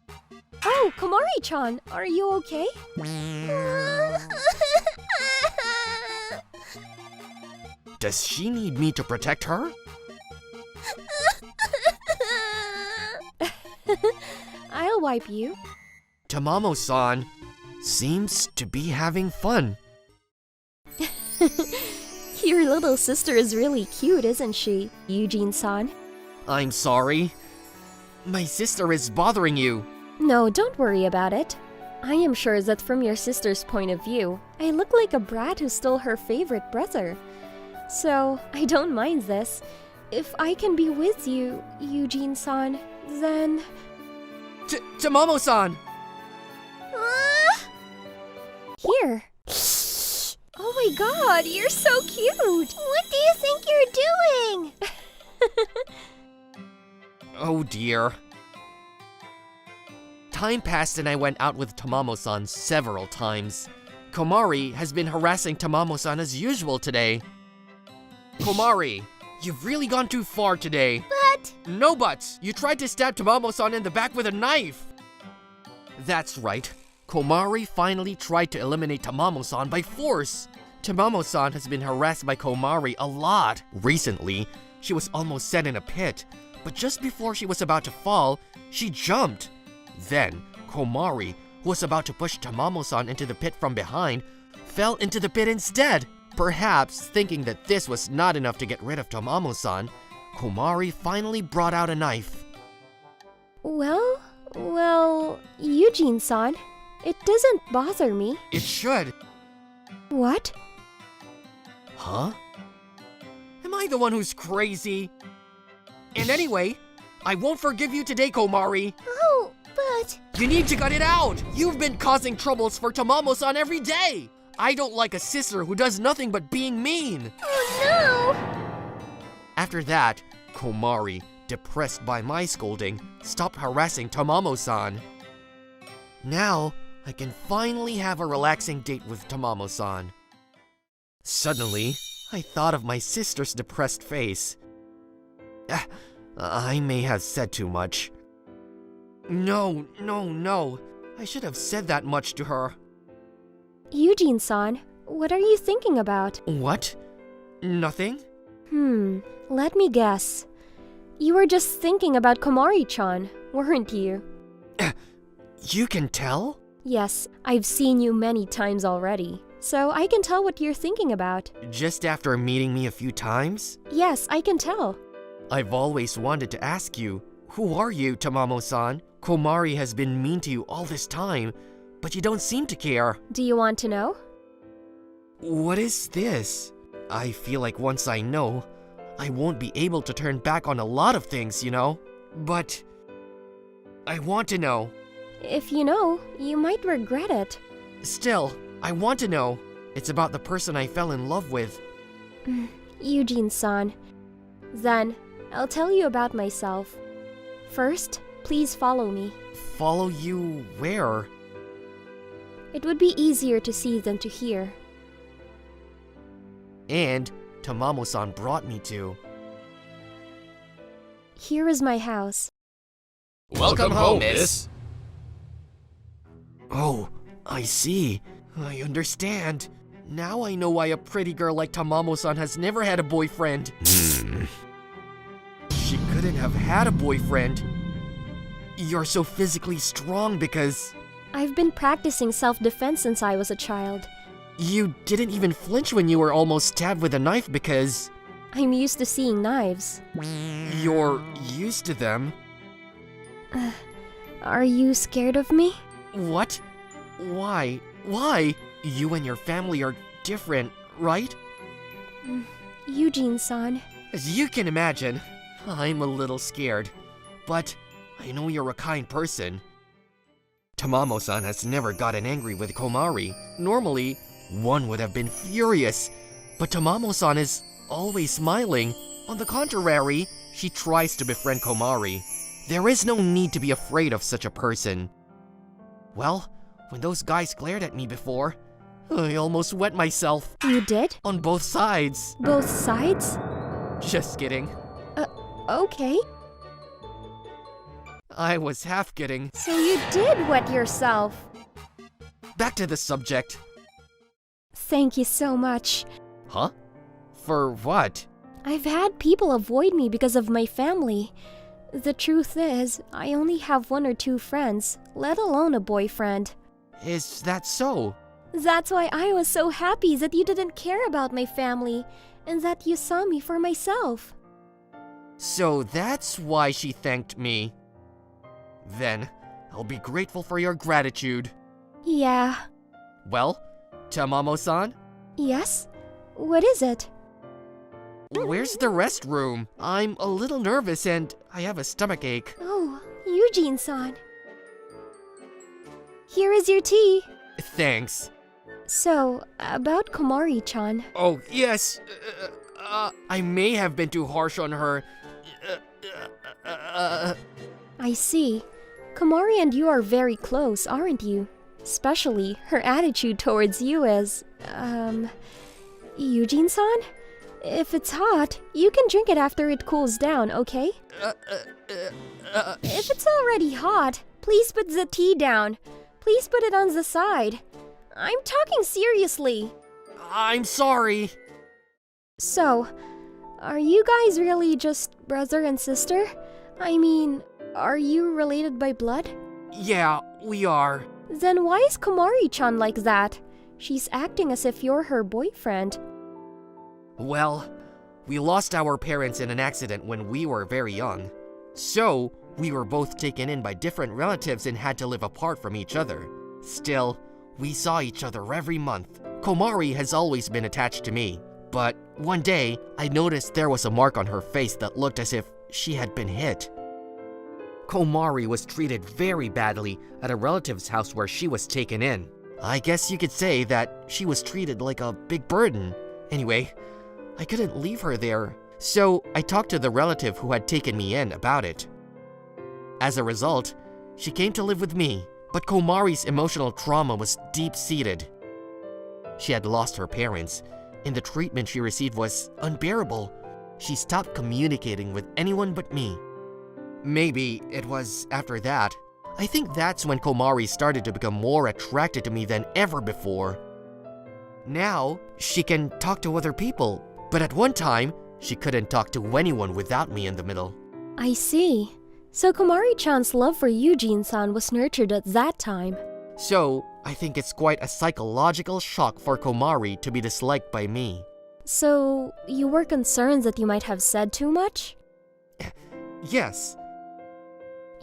Oh, Komari-chan, are you okay? Does she need me to protect her? I'll wipe you. Tamamo-san seems to be having fun. Your little sister is really cute, isn't she, Eugene-san? I'm sorry. My sister is bothering you. No, don't worry about it. I am sure that from your sister's point of view, I look like a brat who stole her favorite brother. So, I don't mind this. If I can be with you, Eugene-san, then... Tamamo-san! Here. Oh my god, you're so cute! What do you think you're doing? Oh dear. Time passed and I went out with Tamamo-san several times. Komari has been harassing Tamamo-san as usual today. Komari, you've really gone too far today. But... No buts! You tried to stab Tamamo-san in the back with a knife! That's right. Komari finally tried to eliminate Tamamo-san by force. Tamamo-san has been harassed by Komari a lot. Recently, she was almost set in a pit, but just before she was about to fall, she jumped. Then, Komari, who was about to push Tamamo-san into the pit from behind, fell into the pit instead. Perhaps thinking that this was not enough to get rid of Tamamo-san, Komari finally brought out a knife. Well, Eugene-san, it doesn't bother me. It should. What? Huh? Am I the one who's crazy? And anyway, I won't forgive you today, Komari. Oh, but... You need to cut it out! You've been causing troubles for Tamamo-san every day! I don't like a sister who does nothing but being mean! Oh After that, Komari, depressed by my scolding, stopped harassing Tamamo-san. Now, I can finally have a relaxing date with Tamamo-san. Suddenly, I thought of my sister's depressed face. I may have said too much. No. I should have said that much to her. Eugene-san, what are you thinking about? What? Nothing? Let me guess. You were just thinking about Komari-chan, weren't you? You can tell? Yes, I've seen you many times already, so I can tell what you're thinking about. Just after meeting me a few times? Yes, I can tell. I've always wanted to ask you, who are you, Tamamo-san? Komari has been mean to you all this time, but you don't seem to care. Do you want to know? What is this? I feel like once I know, I won't be able to turn back on a lot of things, you know? But I want to know. If you know, you might regret it. Still, I want to know. It's about the person I fell in love with. Eugene-san. Then, I'll tell you about myself. First, please follow me. Follow you where? It would be easier to see than to hear. And Tamamo-san brought me to. Here is my house. Welcome home, miss. Oh, I see. I understand. Now I know why a pretty girl like Tamamo-san has never had a boyfriend. She couldn't have had a boyfriend. You're so physically strong because I've been practicing self-defense since I was a child. you didn't even flinch when you were almost stabbed with a knife because I'm used to seeing knives. you're used to them. Are you scared of me? What? Why? Why? You and your family are different, right? Eugene-san. As you can imagine, I'm a little scared. But I know you're a kind person. Tamamo-san has never gotten angry with Komari. Normally, one would have been furious. But Tamamo-san is always smiling. On the contrary, she tries to befriend Komari. There is no need to be afraid of such a person. Well, when those guys glared at me before, I almost wet myself. You did? On both sides. Both sides? Just kidding. Okay. I was half kidding. So you did wet yourself. Back to the subject. Thank you so much. Huh? For what? I've had people avoid me because of my family. The truth is, I only have 1 or 2 friends, let alone a boyfriend. Is that so? That's why I was so happy that you didn't care about my family and that you saw me for myself. So that's why she thanked me. Then, I'll be grateful for your gratitude. Yeah. Well, Tamamo-san, Yes? What is it? where's the restroom? I'm a little nervous and I have a stomachache. Oh, Eugene-san. Here is your tea. Thanks. So, about Komari-chan. Oh, yes. I may have been too harsh on her. I see. Komari and you are very close, aren't you? Especially, her attitude towards you is, Eugene-san? If it's hot, you can drink it after it cools down, okay? If it's already hot, please put the tea down. Please put it on the side. I'm talking seriously. I'm sorry. So, are you guys really just brother and sister? I mean, are you related by blood? Yeah, we are. Then why is Komari-chan like that? She's acting as if you're her boyfriend. Well, we lost our parents in an accident when we were very young. So, we were both taken in by different relatives and had to live apart from each other. Still, we saw each other every month. Komari has always been attached to me. But one day, I noticed there was a mark on her face that looked as if she had been hit. Komari was treated very badly at a relative's house where she was taken in. I guess you could say that she was treated like a big burden. Anyway, I couldn't leave her there. So I talked to the relative who had taken me in about it. As a result, she came to live with me, but Komari's emotional trauma was deep-seated. She had lost her parents, and the treatment she received was unbearable. She stopped communicating with anyone but me. Maybe it was after that. I think that's when Komari started to become more attracted to me than ever before. Now, she can talk to other people, but at one time, she couldn't talk to anyone without me in the middle. I see. So Komari-chan's love for Eugene-san was nurtured at that time. So, I think it's quite a psychological shock for Komari to be disliked by me. So, you were concerned that you might have said too much? Yes,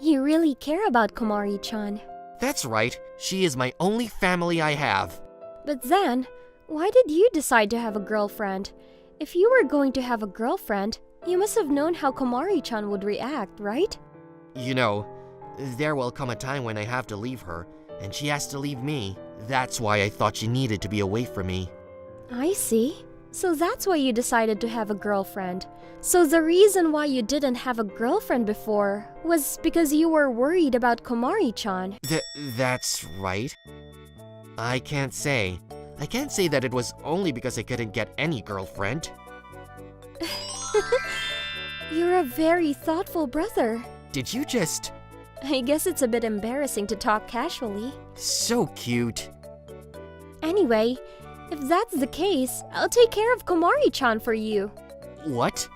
You really care about Komari-chan. that's right. She is my only family I have. But then, why did you decide to have a girlfriend? If you were going to have a girlfriend, you must have known how Komari-chan would react, right? You know, there will come a time when I have to leave her, and she has to leave me. That's why I thought she needed to be away from me. I see. So that's why you decided to have a girlfriend. So the reason why you didn't have a girlfriend before was because you were worried about Komari-chan. That's right. I can't say. I can't say that it was only because I couldn't get any girlfriend. You're a very thoughtful brother. Did you just... I guess it's a bit embarrassing to talk casually. So cute. Anyway, if that's the case, I'll take care of Komari-chan for you. What?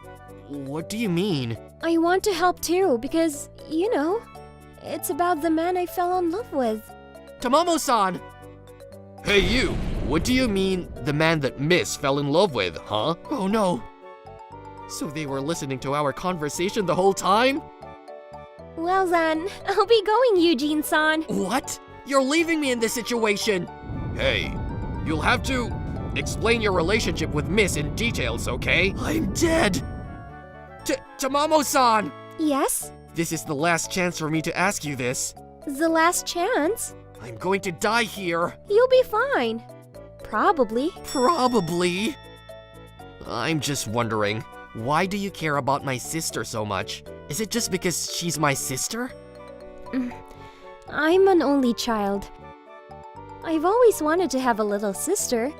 What do you mean? I want to help too because, you know, it's about the man I fell in love with. Tamamo-san! Hey you! What do you mean, the man that Miss fell in love with, huh? Oh no! So they were listening to our conversation the whole time? Well then, I'll be going, Eugene-san. What? You're leaving me in this situation! Hey, you'll have to explain your relationship with Miss in details, okay? I'm dead! Tamamo-san! Yes? This is the last chance for me to ask you this. The last chance? I'm going to die here. You'll be fine. Probably. Probably. I'm just wondering, why do you care about my sister so much? Is it just because she's my sister? I'm an only child. I've always wanted to have a little sister.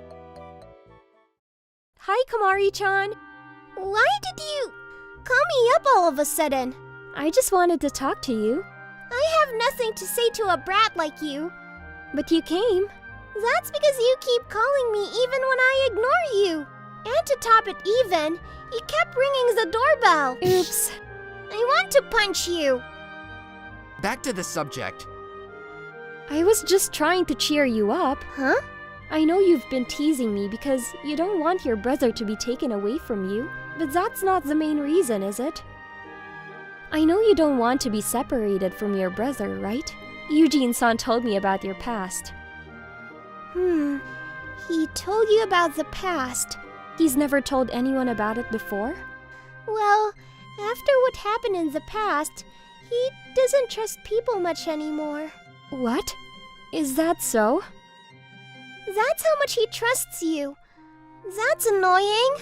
Hi, Komari-chan. Why did you call me up all of a sudden? I just wanted to talk to you. I have nothing to say to a brat like you. But you came. That's because you keep calling me even when I ignore you. And to top it even, you kept ringing the doorbell. Oops. I want to punch you. Back to the subject. I was just trying to cheer you up. Huh? I know you've been teasing me because you don't want your brother to be taken away from you, but that's not the main reason, is it? I know you don't want to be separated from your brother, right? Eugene-san told me about your past. He told you about the past. He's never told anyone about it before? Well, after what happened in the past, he doesn't trust people much anymore. What? Is that so? That's how much he trusts you. That's annoying.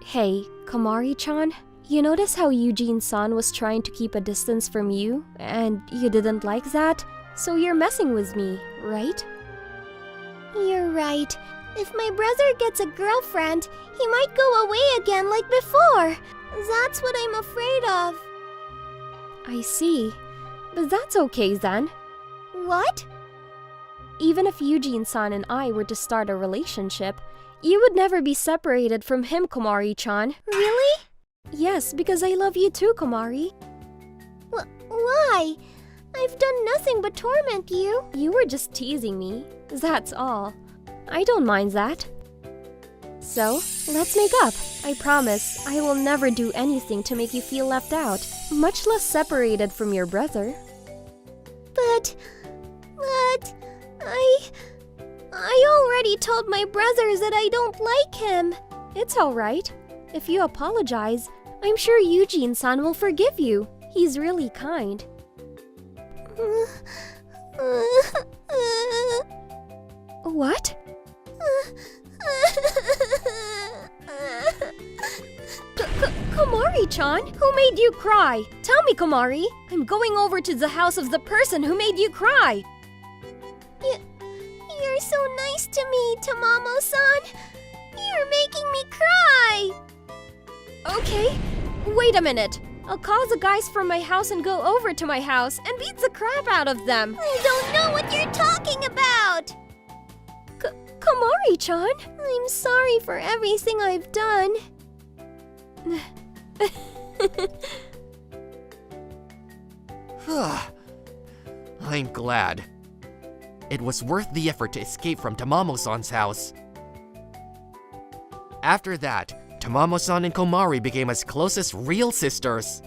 Hey, Komari-chan, you notice how Eugene-san was trying to keep a distance from you, and you didn't like that? So you're messing with me, right? You're right. If my brother gets a girlfriend, he might go away again like before. That's what I'm afraid of. I see. But that's okay then. What? Even if Eugene-san and I were to start a relationship, you would never be separated from him, Komari-chan. Really? Yes, because I love you too, Komari. Why? I've done nothing but torment you. You were just teasing me. That's all. I don't mind that. So, let's make up. I promise I will never do anything to make you feel left out, much less separated from your brother. But I already told my brothers that I don't like him. It's alright. If you apologize, I'm sure Eugene-san will forgive you. He's really kind. What? Komari-chan? Who made you cry? Tell me, Komari. I'm going over to the house of the person who made you cry. You're so nice to me, Tamamo-san. You're making me cry. Okay, wait a minute. I'll call the guys from my house and go over to my house and beat the crap out of them. I don't know what you're talking about. Komari-chan? I'm sorry for everything I've done. I'm glad. It was worth the effort to escape from Tamamo-san's house. After that, Tamamo-san and Komari became as close as real sisters.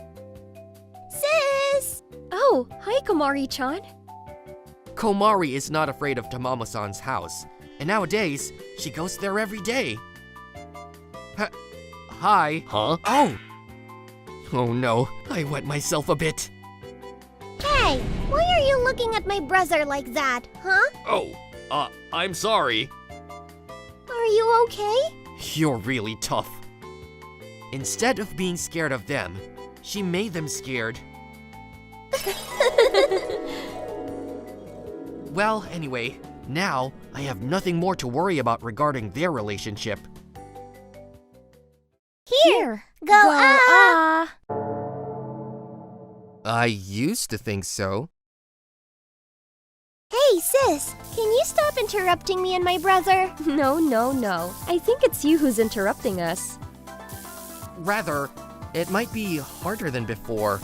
Sis! Oh, hi, Komari-chan. Komari is not afraid of Tamamo-san's house, and nowadays, she goes there every day. Hi. Huh? Oh! Oh no, I wet myself a bit. Hey, why are you looking at my brother like that, huh? Oh, I'm sorry. Are you okay? You're really tough. Instead of being scared of them, she made them scared. Well, anyway, now I have nothing more to worry about regarding their relationship. Here, go I used to think so. Hey, sis, can you stop interrupting me and my brother? No. I think it's you who's interrupting us. Rather, it might be harder than before.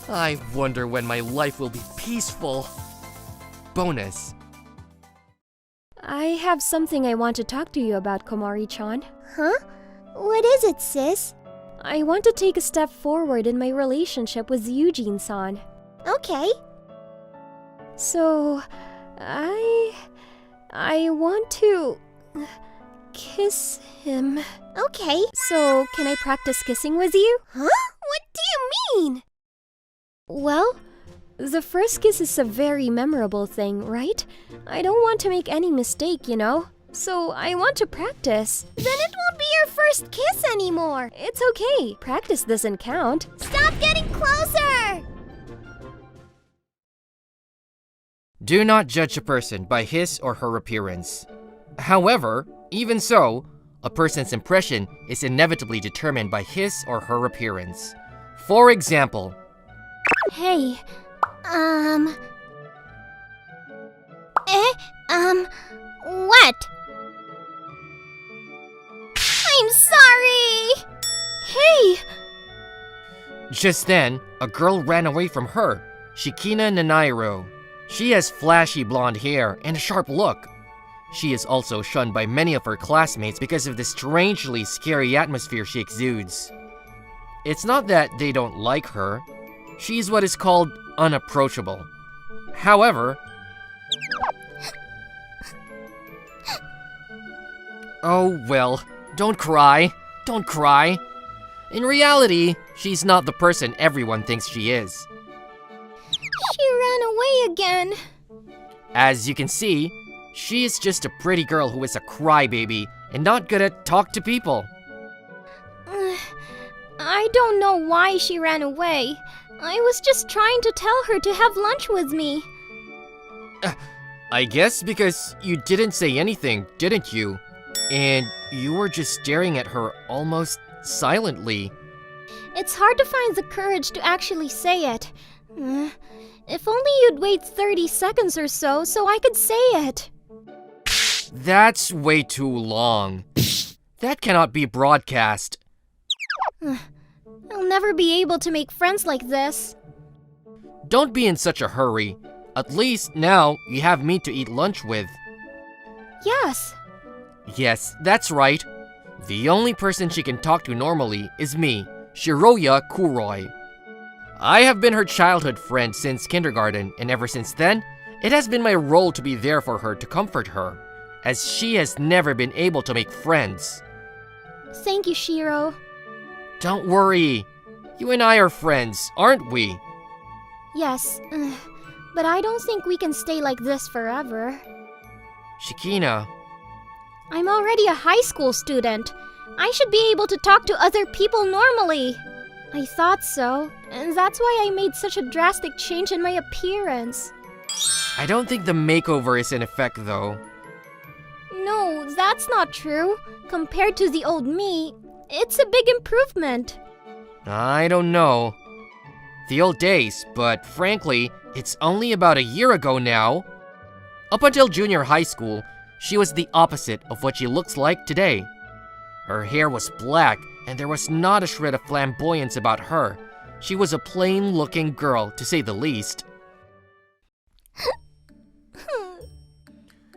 I wonder when my life will be peaceful. Bonus. I have something I want to talk to you about, Komari-chan. Huh? What is it, sis? I want to take a step forward in my relationship with Eugene-san. Okay. So, I want to kiss him. Okay. So, can I practice kissing with you? Huh? What do you mean? Well, the first kiss is a very memorable thing, right? I don't want to make any mistake, you know? So, I want to practice. Then it won't be your first kiss anymore. It's okay. Practice doesn't count. Stop getting closer! Do not judge a person by his or her appearance. However, even so, a person's impression is inevitably determined by his or her appearance. For example, Hey, What? I'm sorry! hey! just then, a girl ran away from her, Shikina Nanairo. She has flashy blonde hair and a sharp look. She is also shunned by many of her classmates because of the strangely scary atmosphere she exudes. It's not that they don't like her. She's what is called unapproachable. However, oh well, don't cry. Don't cry. In reality, she's not the person everyone thinks she is. She ran away again. As you can see, she is just a pretty girl who is a crybaby and not good at talk to people. I don't know why she ran away. I was just trying to tell her to have lunch with me. I guess because you didn't say anything, didn't you? And you were just staring at her almost silently. It's hard to find the courage to actually say it. If only you'd wait 30 seconds or so I could say it. That's way too long. That cannot be broadcast. I'll never be able to make friends like this. Don't be in such a hurry. At least now you have me to eat lunch with. Yes. Yes, that's right. The only person she can talk to normally is me, Shiroya Kuroi. I have been her childhood friend since kindergarten, and ever since then, it has been my role to be there for her to comfort her, as she has never been able to make friends. Thank you, Shiro. Don't worry. You and I are friends, aren't we? Yes, but I don't think we can stay like this forever. Shikina, I'm already a high school student. I should be able to talk to other people normally. I thought so, and that's why I made such a drastic change in my appearance. I don't think the makeover is in effect though. No, that's not true. Compared to the old me, it's a big improvement. I don't know. The old days, but frankly, it's only about a year ago now. Up until junior high school, she was the opposite of what she looks like today. Her hair was black, and there was not a shred of flamboyance about her. She was a plain-looking girl, to say the least.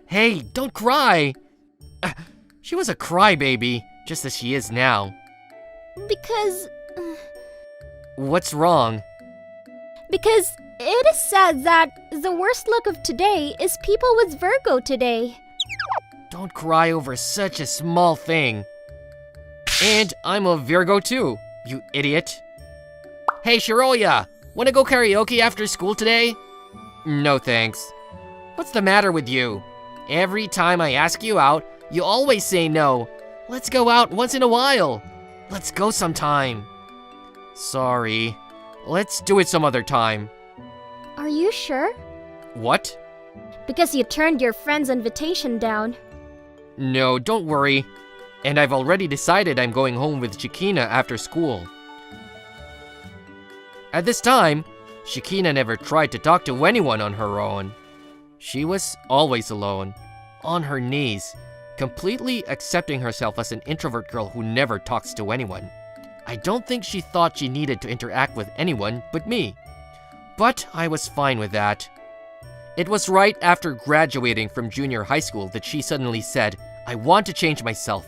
Hey, don't cry! She was a crybaby, just as she is now. Because What's wrong? Because it is said that the worst luck of today is people with Virgo today. Don't cry over such a small thing. And I'm a Virgo too, you idiot. Hey Shiroya, wanna go karaoke after school today? No thanks. What's the matter with you? Every time I ask you out, you always say no. Let's go out once in a while. Let's go sometime. Sorry. Let's do it some other time. Are you sure? What? Because you turned your friend's invitation down. No, don't worry. And I've already decided I'm going home with Shikina after school. At this time, Shikina never tried to talk to anyone on her own. She was always alone, on her knees, completely accepting herself as an introvert girl who never talks to anyone. I don't think she thought she needed to interact with anyone but me. But I was fine with that. It was right after graduating from junior high school that she suddenly said, I want to change myself.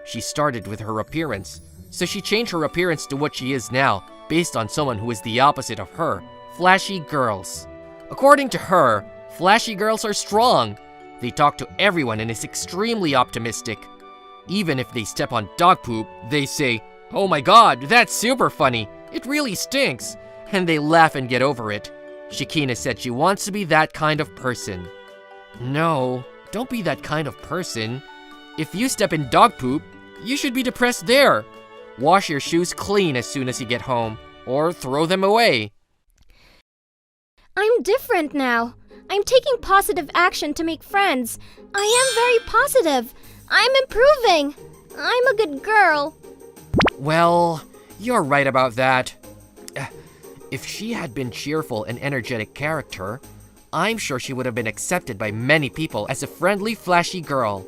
She started with her appearance, so she changed her appearance to what she is now, based on someone who is the opposite of her, flashy girls. According to her, flashy girls are strong. They talk to everyone and is extremely optimistic. Even if they step on dog poop, they say, oh my god, that's super funny. It really stinks. And they laugh and get over it. Shikina said she wants to be that kind of person. No, don't be that kind of person. If you step in dog poop, you should be depressed there. Wash your shoes clean as soon as you get home, or throw them away. I'm different now. I'm taking positive action to make friends. I am very positive. I'm improving. I'm a good girl. Well, you're right about that. If she had been cheerful and energetic character, I'm sure she would have been accepted by many people as a friendly, flashy girl.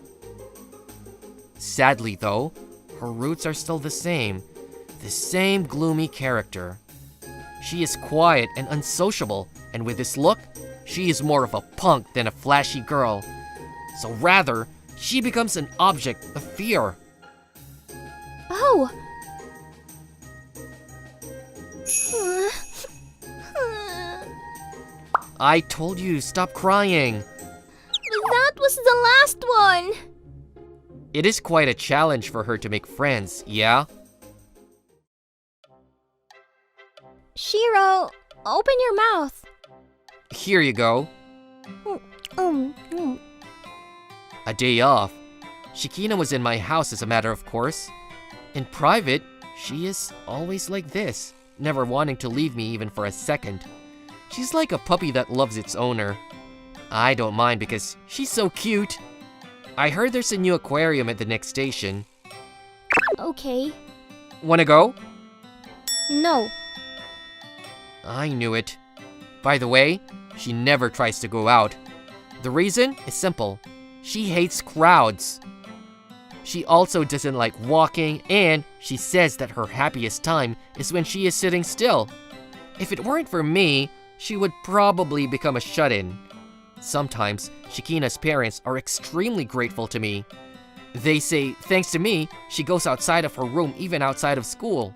Sadly though, her roots are still the same gloomy character. She is quiet and unsociable, and with this look, she is more of a punk than a flashy girl. So rather, she becomes an object of fear. Oh! I told you, stop crying. But that was the last one! It is quite a challenge for her to make friends, yeah? Shiro, open your mouth. Here you go. A day off. Shikina was in my house as a matter of course. In private, she is always like this, never wanting to leave me even for a second. She's like a puppy that loves its owner. I don't mind because she's so cute. I heard there's a new aquarium at the next station. Okay. Wanna go? No. I knew it. By the way, she never tries to go out. The reason is simple. She hates crowds. She also doesn't like walking, and she says that her happiest time is when she is sitting still. If it weren't for me, she would probably become a shut-in. Sometimes, Shikina's parents are extremely grateful to me. They say, thanks to me, she goes outside of her room even outside of school.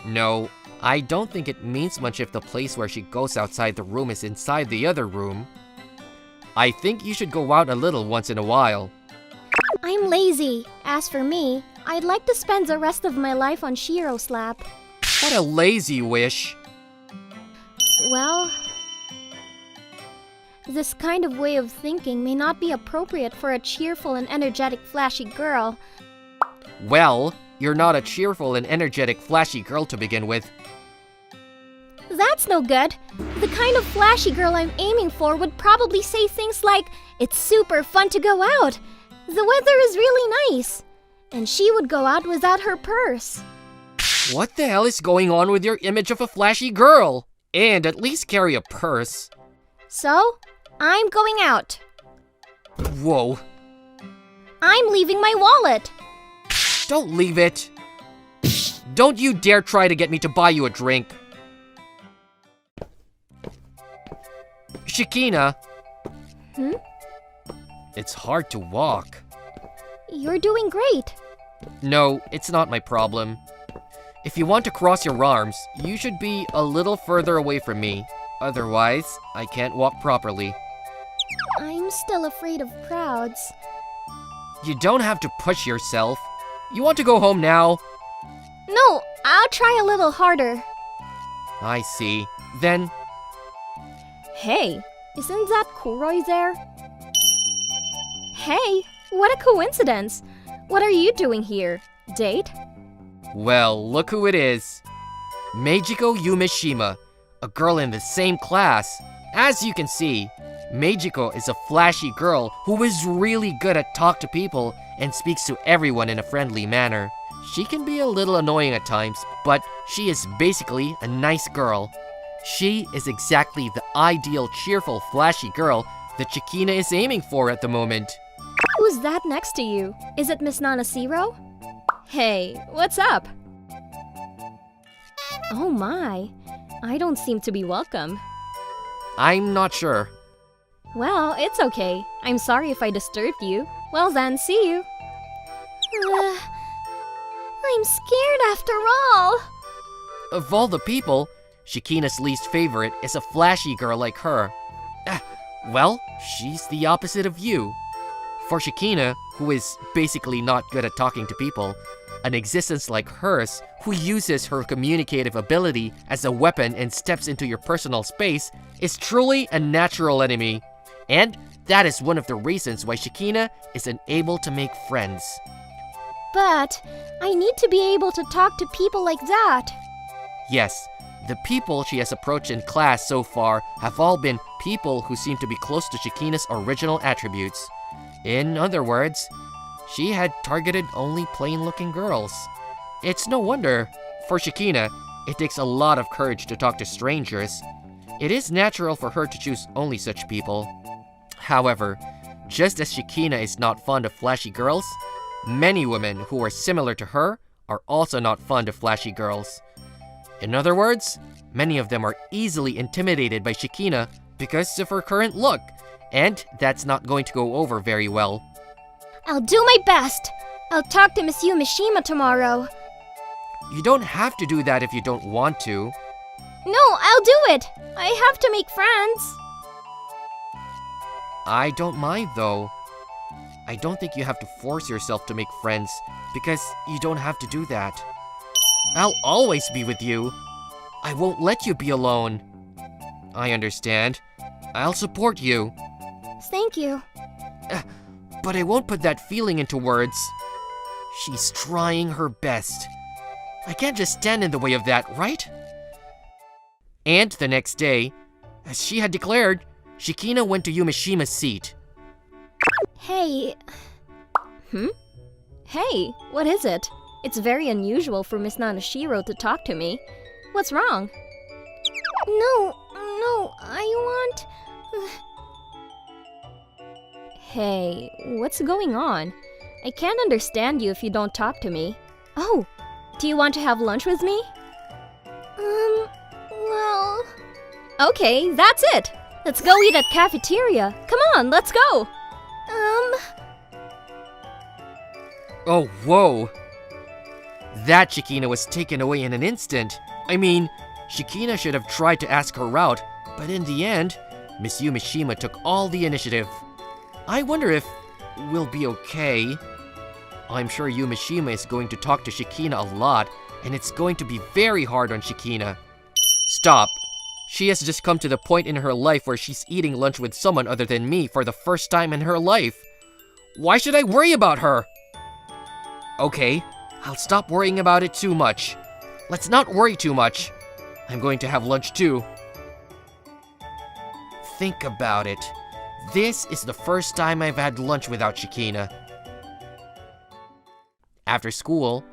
No, I don't think it means much if the place where she goes outside the room is inside the other room. I think you should go out a little once in a while. I'm lazy. As for me, I'd like to spend the rest of my life on Shiro's lap. What a lazy wish. Well, this kind of way of thinking may not be appropriate for a cheerful and energetic flashy girl. Well, you're not a cheerful and energetic, flashy girl to begin with. That's no good. The kind of flashy girl I'm aiming for would probably say things like, "It's super fun to go out. The weather is really nice." And she would go out without her purse. What the hell is going on with your image of a flashy girl? And at least carry a purse. So, I'm going out. Whoa. I'm leaving my wallet. Don't leave it. Don't you dare try to get me to buy you a drink. Shikina. It's hard to walk. You're doing great. No, it's not my problem. If you want to cross your arms, you should be a little further away from me. Otherwise, I can't walk properly. I'm still afraid of crowds. You don't have to push yourself. You want to go home now? No, I'll try a little harder. I see. Then, Hey, isn't that Kuroi there? Hey, what a coincidence! What are you doing here? Date? well, look who it is. Meijiko Yumeshima, a girl in the same class. As you can see, Meijiko is a flashy girl who is really good at talk to people and speaks to everyone in a friendly manner. She can be a little annoying at times, but she is basically a nice girl. She is exactly the ideal cheerful flashy girl that Shikina is aiming for at the moment. Who's that next to you? Is it Miss Nanashiro? Hey, what's up? Oh my, I don't seem to be welcome. I'm not sure. Well, it's okay. I'm sorry if I disturbed you. Well then, see you. I'm scared after all. Of all the people, Shikina's least favorite is a flashy girl like her. Well, she's the opposite of you. For Shikina, who is basically not good at talking to people, an existence like hers, who uses her communicative ability as a weapon and steps into your personal space, is truly a natural enemy. And that is one of the reasons why Shikina is unable to make friends. But I need to be able to talk to people like that. Yes, the people she has approached in class so far have all been people who seem to be close to Shikina's original attributes. In other words, she had targeted only plain-looking girls. It's no wonder. For Shikina, it takes a lot of courage to talk to strangers. It is natural for her to choose only such people. However, just as Shikina is not fond of flashy girls, many women who are similar to her are also not fond of flashy girls. In other words, many of them are easily intimidated by Shikina because of her current look, and that's not going to go over very well. I'll do my best. I'll talk to Miss Yumeshima tomorrow. You don't have to do that if you don't want to. No, I'll do it. I have to make friends. I don't mind though. I don't think you have to force yourself to make friends because you don't have to do that. I'll always be with you. I won't let you be alone. I understand. I'll support you. Thank you. But I won't put that feeling into words. She's trying her best. I can't just stand in the way of that, right? And the next day, as she had declared, Shikina went to Yumeshima's seat. Hey, Hey, what is it? It's very unusual for Miss Nanashiro to talk to me. What's wrong? no, I want... Hey, what's going on? I can't understand you if you don't talk to me. Oh, do you want to have lunch with me? Well... Okay, that's it. Let's go eat at cafeteria. Come on, let's go. Oh, whoa. That Shikina was taken away in an instant. I mean, Shikina should have tried to ask her out, but in the end, Miss Yumeshima took all the initiative. I wonder if we'll be okay. I'm sure Yumeshima is going to talk to Shikina a lot, and it's going to be very hard on Shikina. Stop. She has just come to the point in her life where she's eating lunch with someone other than me for the first time in her life. Why should I worry about her? Okay, I'll stop worrying about it too much. Let's not worry too much. I'm going to have lunch too. Think about it. This is the first time I've had lunch without Shikina. After school.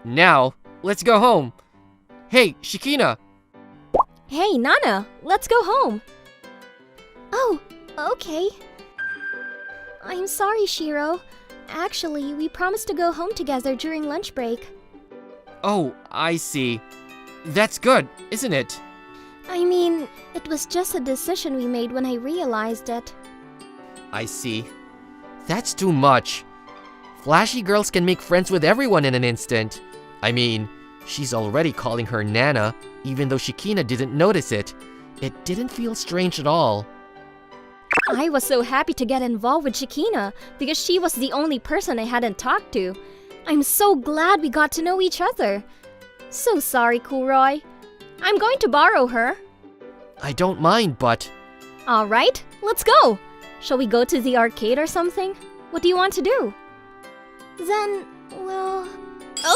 Now, let's go home. Hey, Shikina! Hey, Nana, let's go home. Oh, okay. I'm sorry, Shiro. Actually, we promised to go home together during lunch break. Oh, I see. That's good, isn't it? I mean, it was just a decision we made when I realized it. I see. That's too much. Flashy girls can make friends with everyone in an instant. I mean, she's already calling her Nana, even though Shikina didn't notice it. It didn't feel strange at all. I was so happy to get involved with Shikina because she was the only person I hadn't talked to. I'm so glad we got to know each other. So sorry, Kuroi. I'm going to borrow her. I don't mind, but... Alright, let's go. Shall we go to the arcade or something? What do you want to do? Then, well...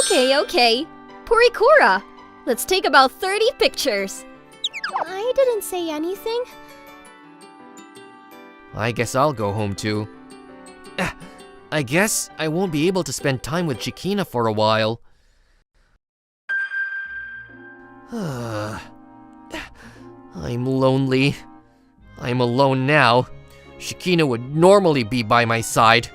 Okay. Purikura! Let's take about 30 pictures. I didn't say anything. I guess I'll go home too. I guess I won't be able to spend time with Shikina for a while. I'm lonely. I'm alone now. Shikina would normally be by my side.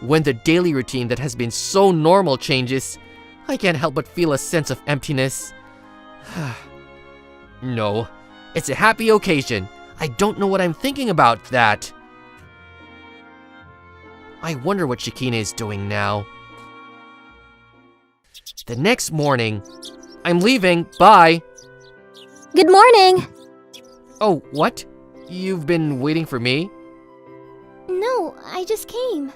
When the daily routine that has been so normal changes, I can't help but feel a sense of emptiness. No, it's a happy occasion. I don't know what I'm thinking about that. I wonder what Shikina is doing now. The next morning, I'm leaving. Bye. Good morning! Oh, what? You've been waiting for me? No, I just came.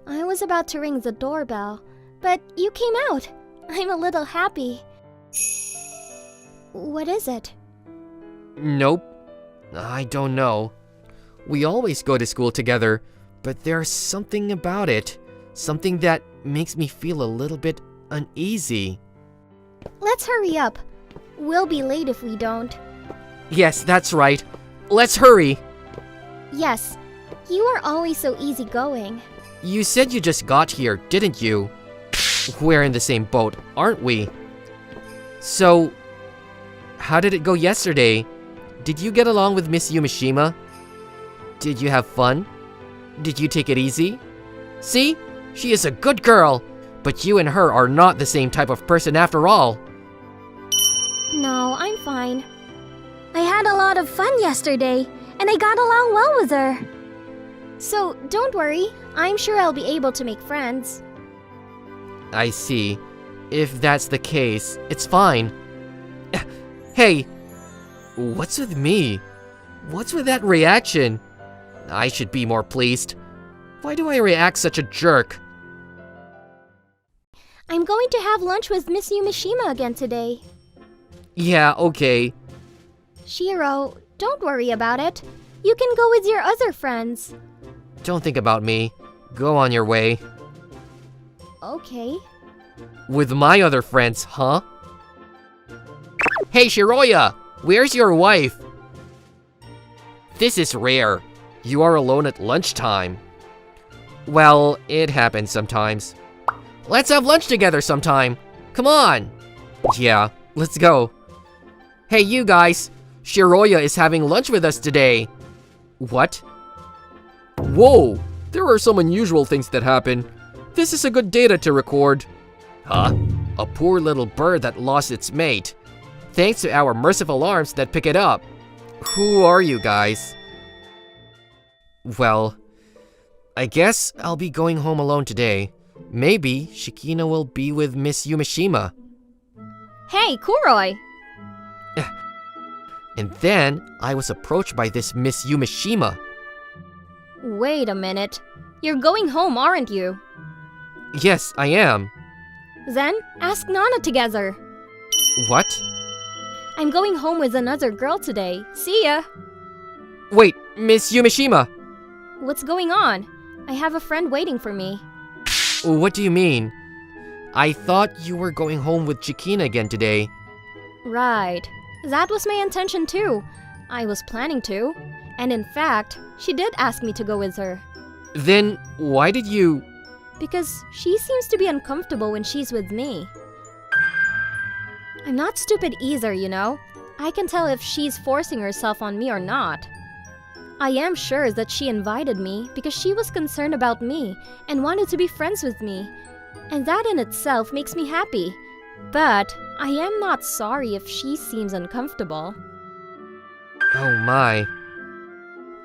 I was about to ring the doorbell, but you came out. I'm a little happy. What is it? Nope. I don't know. We always go to school together, but there's something about it. Something that makes me feel a little bit uneasy. Let's hurry up. We'll be late if we don't. Yes, that's right. Let's hurry. Yes, you are always so easygoing. You said you just got here, didn't you? We're in the same boat, aren't we? So, how did it go yesterday? Did you get along with Miss Yumishima? Did you have fun? Did you take it easy? See? She is a good girl, but you and her are not the same type of person after all. No, I'm fine. I had a lot of fun yesterday, and I got along well with her. So, don't worry. I'm sure I'll be able to make friends. I see. If that's the case, it's fine. Hey! What's with me? What's with that reaction? I should be more pleased. Why do I react such a jerk? I'm going to have lunch with Miss Yumishima again today. Yeah, okay. Shiro, don't worry about it. You can go with your other friends. Don't think about me. Go on your way. Okay. With my other friends, huh? Hey, Shiroya! Where's your wife? This is rare. You are alone at lunchtime. Well, it happens sometimes. Let's have lunch together sometime. Come on. Yeah, let's go. Hey, you guys. Shiroya is having lunch with us today. What? Whoa, there are some unusual things that happen. This is a good data to record. Huh? A poor little bird that lost its mate. Thanks to our merciful arms that pick it up. Who are you guys? Well, I guess I'll be going home alone today. Maybe Shikina will be with Miss Yumishima. Hey, Kuroi! And then I was approached by this Miss Yumishima. Wait a minute. You're going home, aren't you? Yes, I am. Then, ask Nana together. What? I'm going home with another girl today. See ya! Wait, Miss Yumishima! What's going on? I have a friend waiting for me. What do you mean? I thought you were going home with Chikina again today. Right. That was my intention too. I was planning to. And in fact, she did ask me to go with her. Then why did you... Because she seems to be uncomfortable when she's with me. I'm not stupid either, you know. I can tell if she's forcing herself on me or not. I am sure that she invited me because she was concerned about me and wanted to be friends with me. And that in itself makes me happy. But I am not sorry if she seems uncomfortable. Oh my.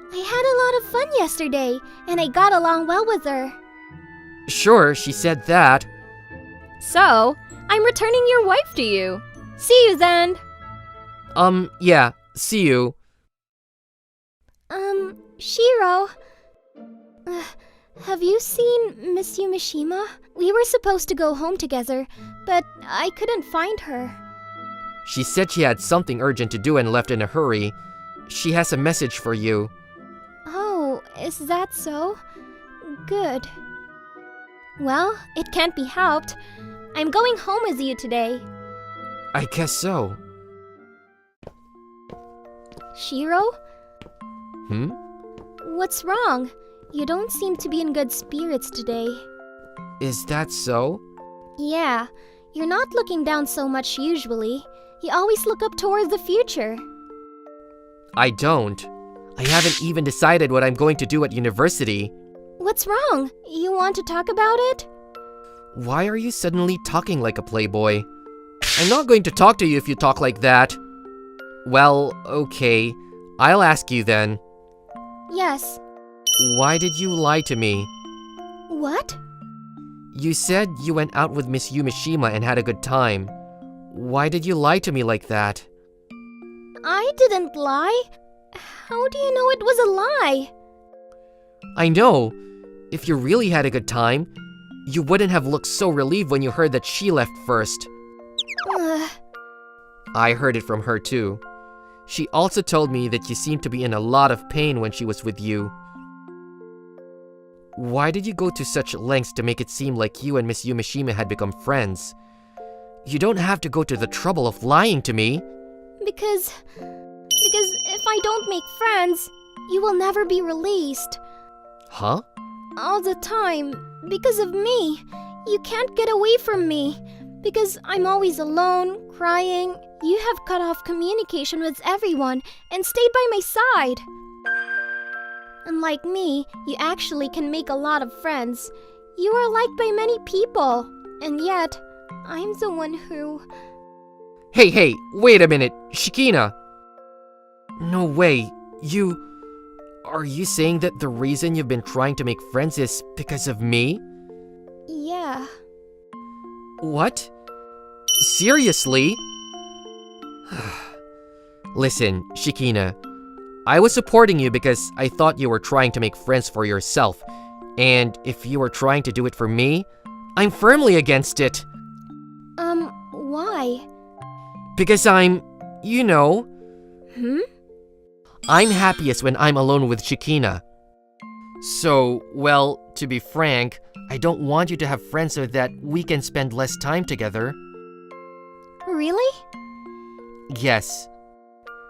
I had a lot of fun yesterday, and I got along well with her. Sure, she said that. So, I'm returning your wife to you. See you then. Yeah, see you. Shiro. Have you seen Miss Yumishima? We were supposed to go home together, but I couldn't find her. She said she had something urgent to do and left in a hurry. She has a message for you. Oh, is that so? Good. Well, it can't be helped. I'm going home with you today. I guess so. Shiro? Hmm? What's wrong? You don't seem to be in good spirits today. Is that so? Yeah, you're not looking down so much usually. You always look up towards the future. I don't. I haven't even decided what I'm going to do at university. What's wrong? You want to talk about it? Why are you suddenly talking like a playboy? I'm not going to talk to you if you talk like that. Well, okay. I'll ask you then. Yes. Why did you lie to me? What? You said you went out with Miss Yumishima and had a good time. Why did you lie to me like that? I didn't lie. How do you know it was a lie? I know. If you really had a good time, you wouldn't have looked so relieved when you heard that she left first. I heard it from her too. She also told me that you seemed to be in a lot of pain when she was with you. Why did you go to such lengths to make it seem like you and Miss Yumishima had become friends? You don't have to go to the trouble of lying to me. Because if I don't make friends, you will never be released. Huh? All the time, because of me. You can't get away from me. Because I'm always alone, crying. You have cut off communication with everyone and stayed by my side. Unlike me, you actually can make a lot of friends. You are liked by many people. And yet, I'm the one who... Hey, wait a minute. Shikina! No way. Are you saying that the reason you've been trying to make friends is because of me? Yeah. What? Seriously? Listen, Shikina. I was supporting you because I thought you were trying to make friends for yourself. And if you were trying to do it for me, I'm firmly against it. Why? Because I'm, you know... I'm happiest when I'm alone with Shikina. So, well, to be frank, I don't want you to have friends so that we can spend less time together. Really? Yes.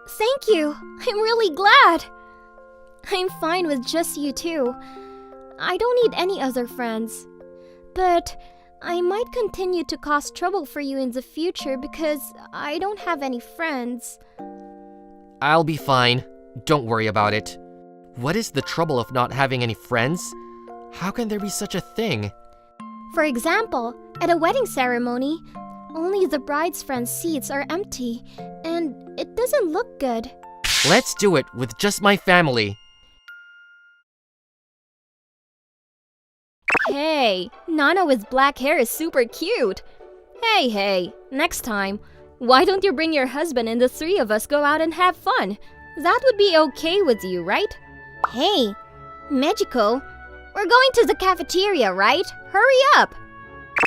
Thank you. I'm really glad. I'm fine with just you two. I don't need any other friends. But I might continue to cause trouble for you in the future because I don't have any friends. I'll be fine. Don't worry about it. What is the trouble of not having any friends? How can there be such a thing? For example, at a wedding ceremony, only the bride's friends' seats are empty, and it doesn't look good. Let's do it with just my family. Hey, Nana with black hair is super cute. Hey, next time, why don't you bring your husband and the three of us go out and have fun? That would be okay with you, right? Hey, Magico, we're going to the cafeteria, right? Hurry up!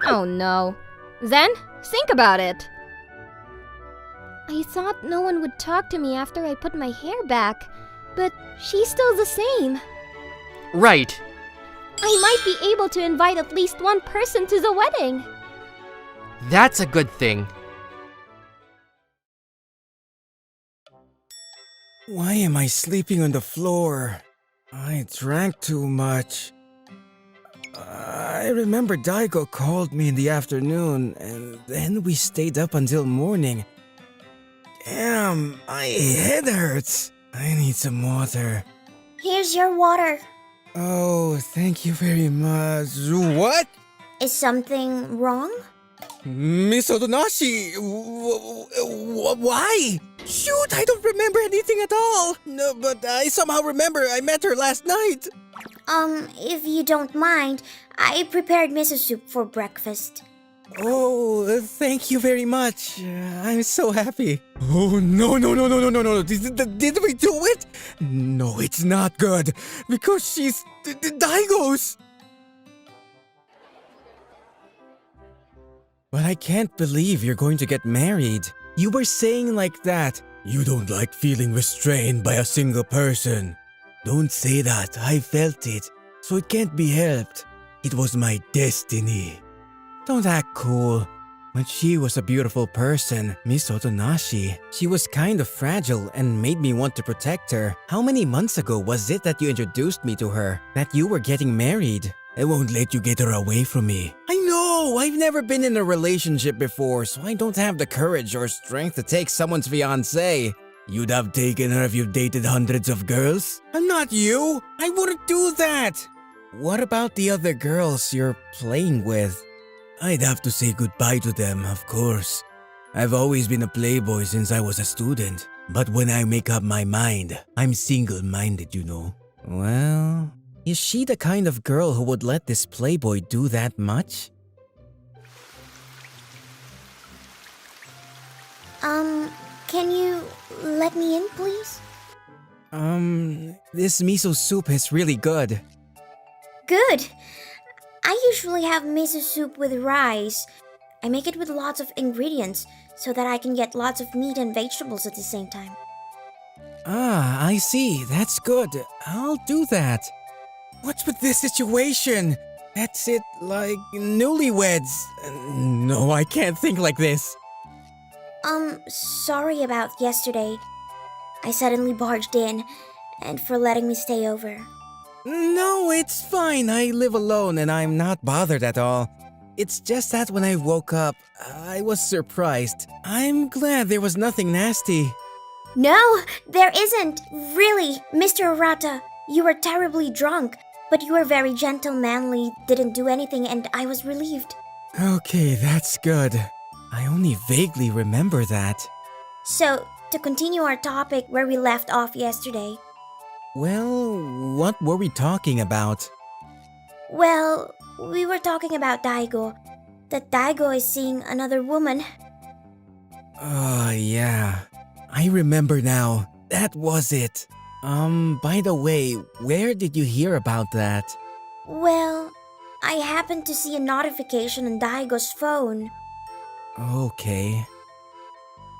Oh no. Then, think about it. I thought no one would talk to me after I put my hair back, but she's still the same. Right. I might be able to invite at least one person to the wedding. That's a good thing. Why am I sleeping on the floor? I drank too much. I remember Daigo called me in the afternoon, and then we stayed up until morning. Damn, my head hurts. I need some water. Here's your water. Oh, thank you very much. What? Is something wrong? Miss Otonashi, why? Shoot, I don't remember anything at all. No, but I somehow remember I met her last night. If you don't mind, I prepared miso soup for breakfast. Oh, thank you very much. I'm so happy. Oh, no. Did we do it? No, it's not good. Because she's Daigo's. But I can't believe you're going to get married. You were saying like that. You don't like feeling restrained by a single person. Don't say that. I felt it. So it can't be helped. It was my destiny. Don't act cool. But she was a beautiful person, Miss Otonashi. She was kind of fragile and made me want to protect her. How many months ago was it that you introduced me to her? That you were getting married? I won't let you get her away from me. I know! I've never been in a relationship before, so I don't have the courage or strength to take someone's fiancé. You'd have taken her if you dated hundreds of girls? I'm not you! I wouldn't do that! What about the other girls you're playing with? I'd have to say goodbye to them, of course. I've always been a playboy since I was a student. But when I make up my mind, I'm single-minded, you know. Well, is she the kind of girl who would let this playboy do that much? Can you let me in, please? This miso soup is really good. Good. I usually have miso soup with rice. I make it with lots of ingredients so that I can get lots of meat and vegetables at the same time. Ah, I see. That's good. I'll do that. What's with this situation? That's it, like newlyweds. No, I can't think like this. Sorry about yesterday. I suddenly barged in, and for letting me stay over. No, it's fine. I live alone and I'm not bothered at all. It's just that when I woke up, I was surprised. I'm glad there was nothing nasty. No, there isn't. Really, Mr. Arata, you were terribly drunk, but you were very gentlemanly, didn't do anything, and I was relieved. Okay, that's good. I only vaguely remember that. So, to continue our topic where we left off yesterday. Well, what were we talking about? Well, we were talking about Daigo. That Daigo is seeing another woman. Oh, yeah. I remember now. That was it. By the way, where did you hear about that? Well, I happened to see a notification on Daigo's phone. Okay.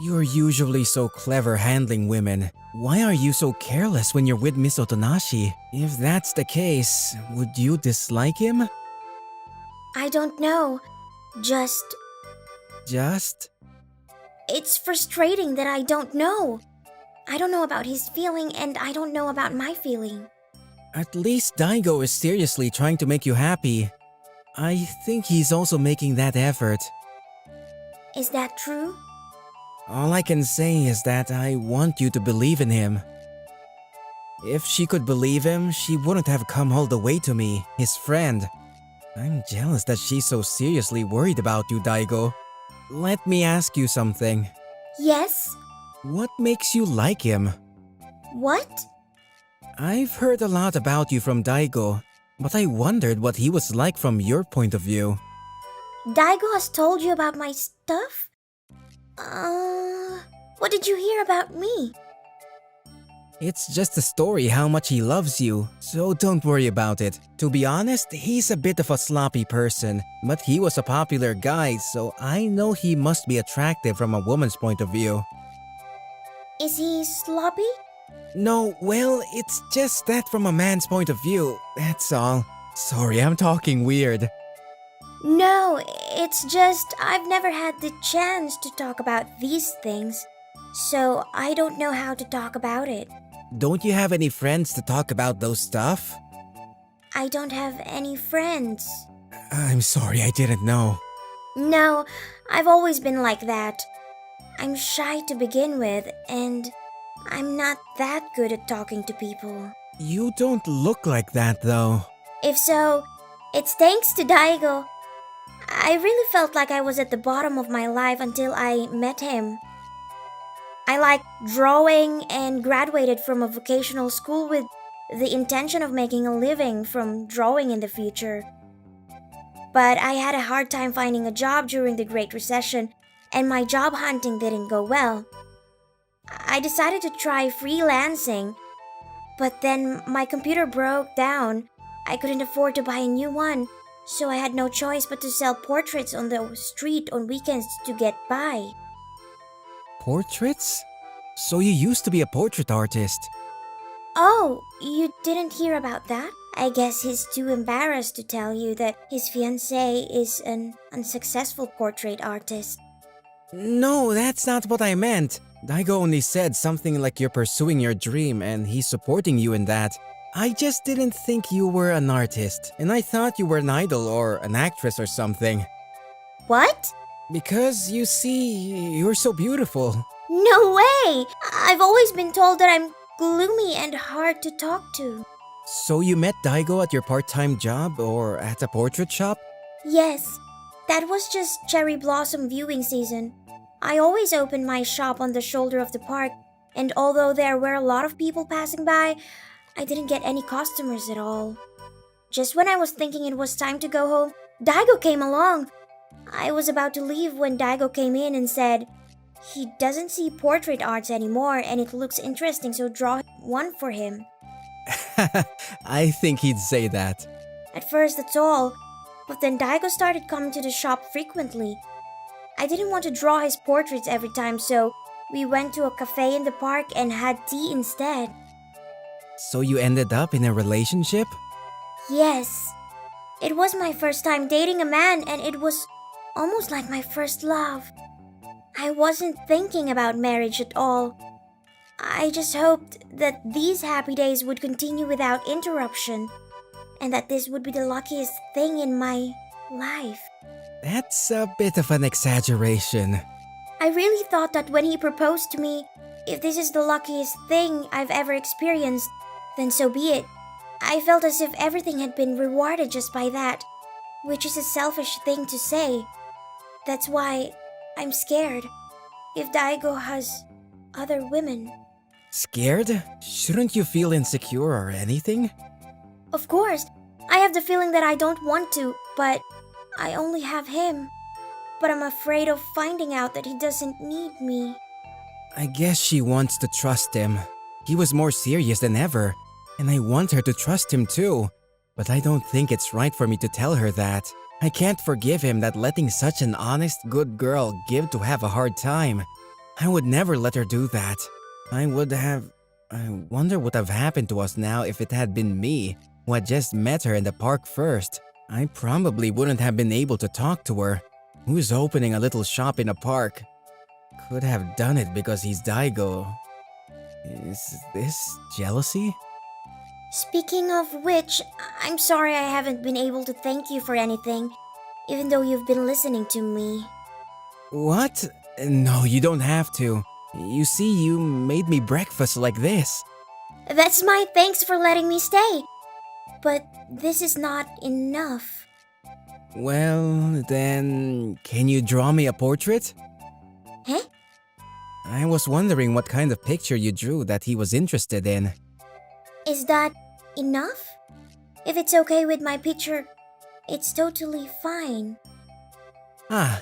You're usually so clever handling women. Why are you so careless when you're with Miss Otonashi? If that's the case, would you dislike him? I don't know. Just... It's frustrating that I don't know. I don't know about his feeling and I don't know about my feeling. At least Daigo is seriously trying to make you happy. I think he's also making that effort. Is that true? All I can say is that I want you to believe in him. If she could believe him, she wouldn't have come all the way to me, his friend. I'm jealous that she's so seriously worried about you, Daigo. Let me ask you something. Yes? What makes you like him? What? I've heard a lot about you from Daigo, but I wondered what he was like from your point of view. Daigo has told you about my stuff? What did you hear about me? It's just a story how much he loves you, so don't worry about it. To be honest, he's a bit of a sloppy person, but he was a popular guy, so I know he must be attractive from a woman's point of view. Is he sloppy? No, well, it's just that from a man's point of view, that's all. Sorry, I'm talking weird. No, it's just I've never had the chance to talk about these things, so I don't know how to talk about it. Don't you have any friends to talk about those stuff? I don't have any friends. I'm sorry, I didn't know. No, I've always been like that. I'm shy to begin with, and I'm not that good at talking to people. You don't look like that, though. If so, it's thanks to Daigo. I really felt like I was at the bottom of my life until I met him. I liked drawing and graduated from a vocational school with the intention of making a living from drawing in the future. But I had a hard time finding a job during the Great Recession, and my job hunting didn't go well. I decided to try freelancing, but then my computer broke down. I couldn't afford to buy a new one, so I had no choice but to sell portraits on the street on weekends to get by. Portraits? So you used to be a portrait artist. Oh, you didn't hear about that? I guess he's too embarrassed to tell you that his fiancée is an unsuccessful portrait artist. No, that's not what I meant. Daigo only said something like you're pursuing your dream and he's supporting you in that. I just didn't think you were an artist, and I thought you were an idol or an actress or something. What? Because, you see, you're so beautiful. No way! I've always been told that I'm gloomy and hard to talk to. So you met Daigo at your part-time job or at a portrait shop? Yes, that was just cherry blossom viewing season. I always opened my shop on the shoulder of the park, and although there were a lot of people passing by, I didn't get any customers at all. Just when I was thinking it was time to go home, Daigo came along. I was about to leave when Daigo came in and said, he doesn't see portrait arts anymore and it looks interesting, so draw one for him. I think he'd say that. At first, that's all. But then Daigo started coming to the shop frequently. I didn't want to draw his portraits every time, so we went to a cafe in the park and had tea instead. So you ended up in a relationship? Yes. It was my first time dating a man, and it was almost like my first love. I wasn't thinking about marriage at all. I just hoped that these happy days would continue without interruption, and that this would be the luckiest thing in my life. That's a bit of an exaggeration. I really thought that when he proposed to me, if this is the luckiest thing I've ever experienced, then so be it. I felt as if everything had been rewarded just by that, which is a selfish thing to say. That's why I'm scared. If Daigo has other women. Scared? Shouldn't you feel insecure or anything? Of course, I have the feeling that I don't want to, but I only have him. But I'm afraid of finding out that he doesn't need me. I guess she wants to trust him. He was more serious than ever, and I want her to trust him too. But I don't think it's right for me to tell her that. I can't forgive him that letting such an honest, good girl give to have a hard time. I would never let her do that. I wonder what would have happened to us now if it had been me who had just met her in the park first. I probably wouldn't have been able to talk to her. Who's opening a little shop in a park? Could have done it because he's Daigo. Is this jealousy? Speaking of which, I'm sorry I haven't been able to thank you for anything, even though you've been listening to me. What? No, you don't have to. You see, you made me breakfast like this. That's my thanks for letting me stay. But this is not enough. Well, then, can you draw me a portrait? Huh? I was wondering what kind of picture you drew that he was interested in. Is that enough? If it's okay with my picture, it's totally fine.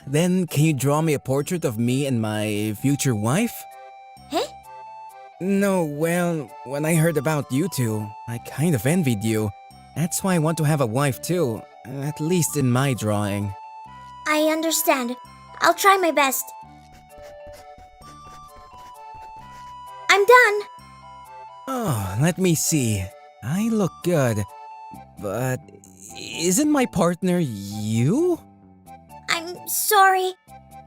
Then can you draw me a portrait of me and my future wife? Huh? No, well, when I heard about you two, I kind of envied you. That's why I want to have a wife too, at least in my drawing. I understand. I'll try my best. I'm done. Oh, let me see. I look good. But Isn't my partner you? I'm sorry.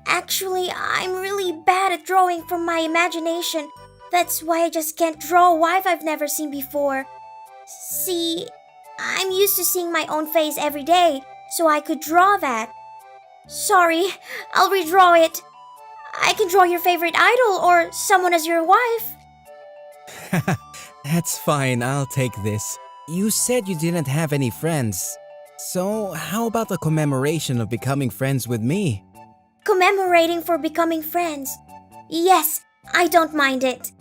Actually, I'm really bad at drawing from my imagination. That's why I just can't draw a wife I've never seen before. See, I'm used to seeing my own face every day, so I could draw that. Sorry, I'll redraw it. I can draw your favorite idol or someone as your wife. That's fine, I'll take this. You said you didn't have any friends. So, how about the commemoration of becoming friends with me? Commemorating for becoming friends. Yes, I don't mind it.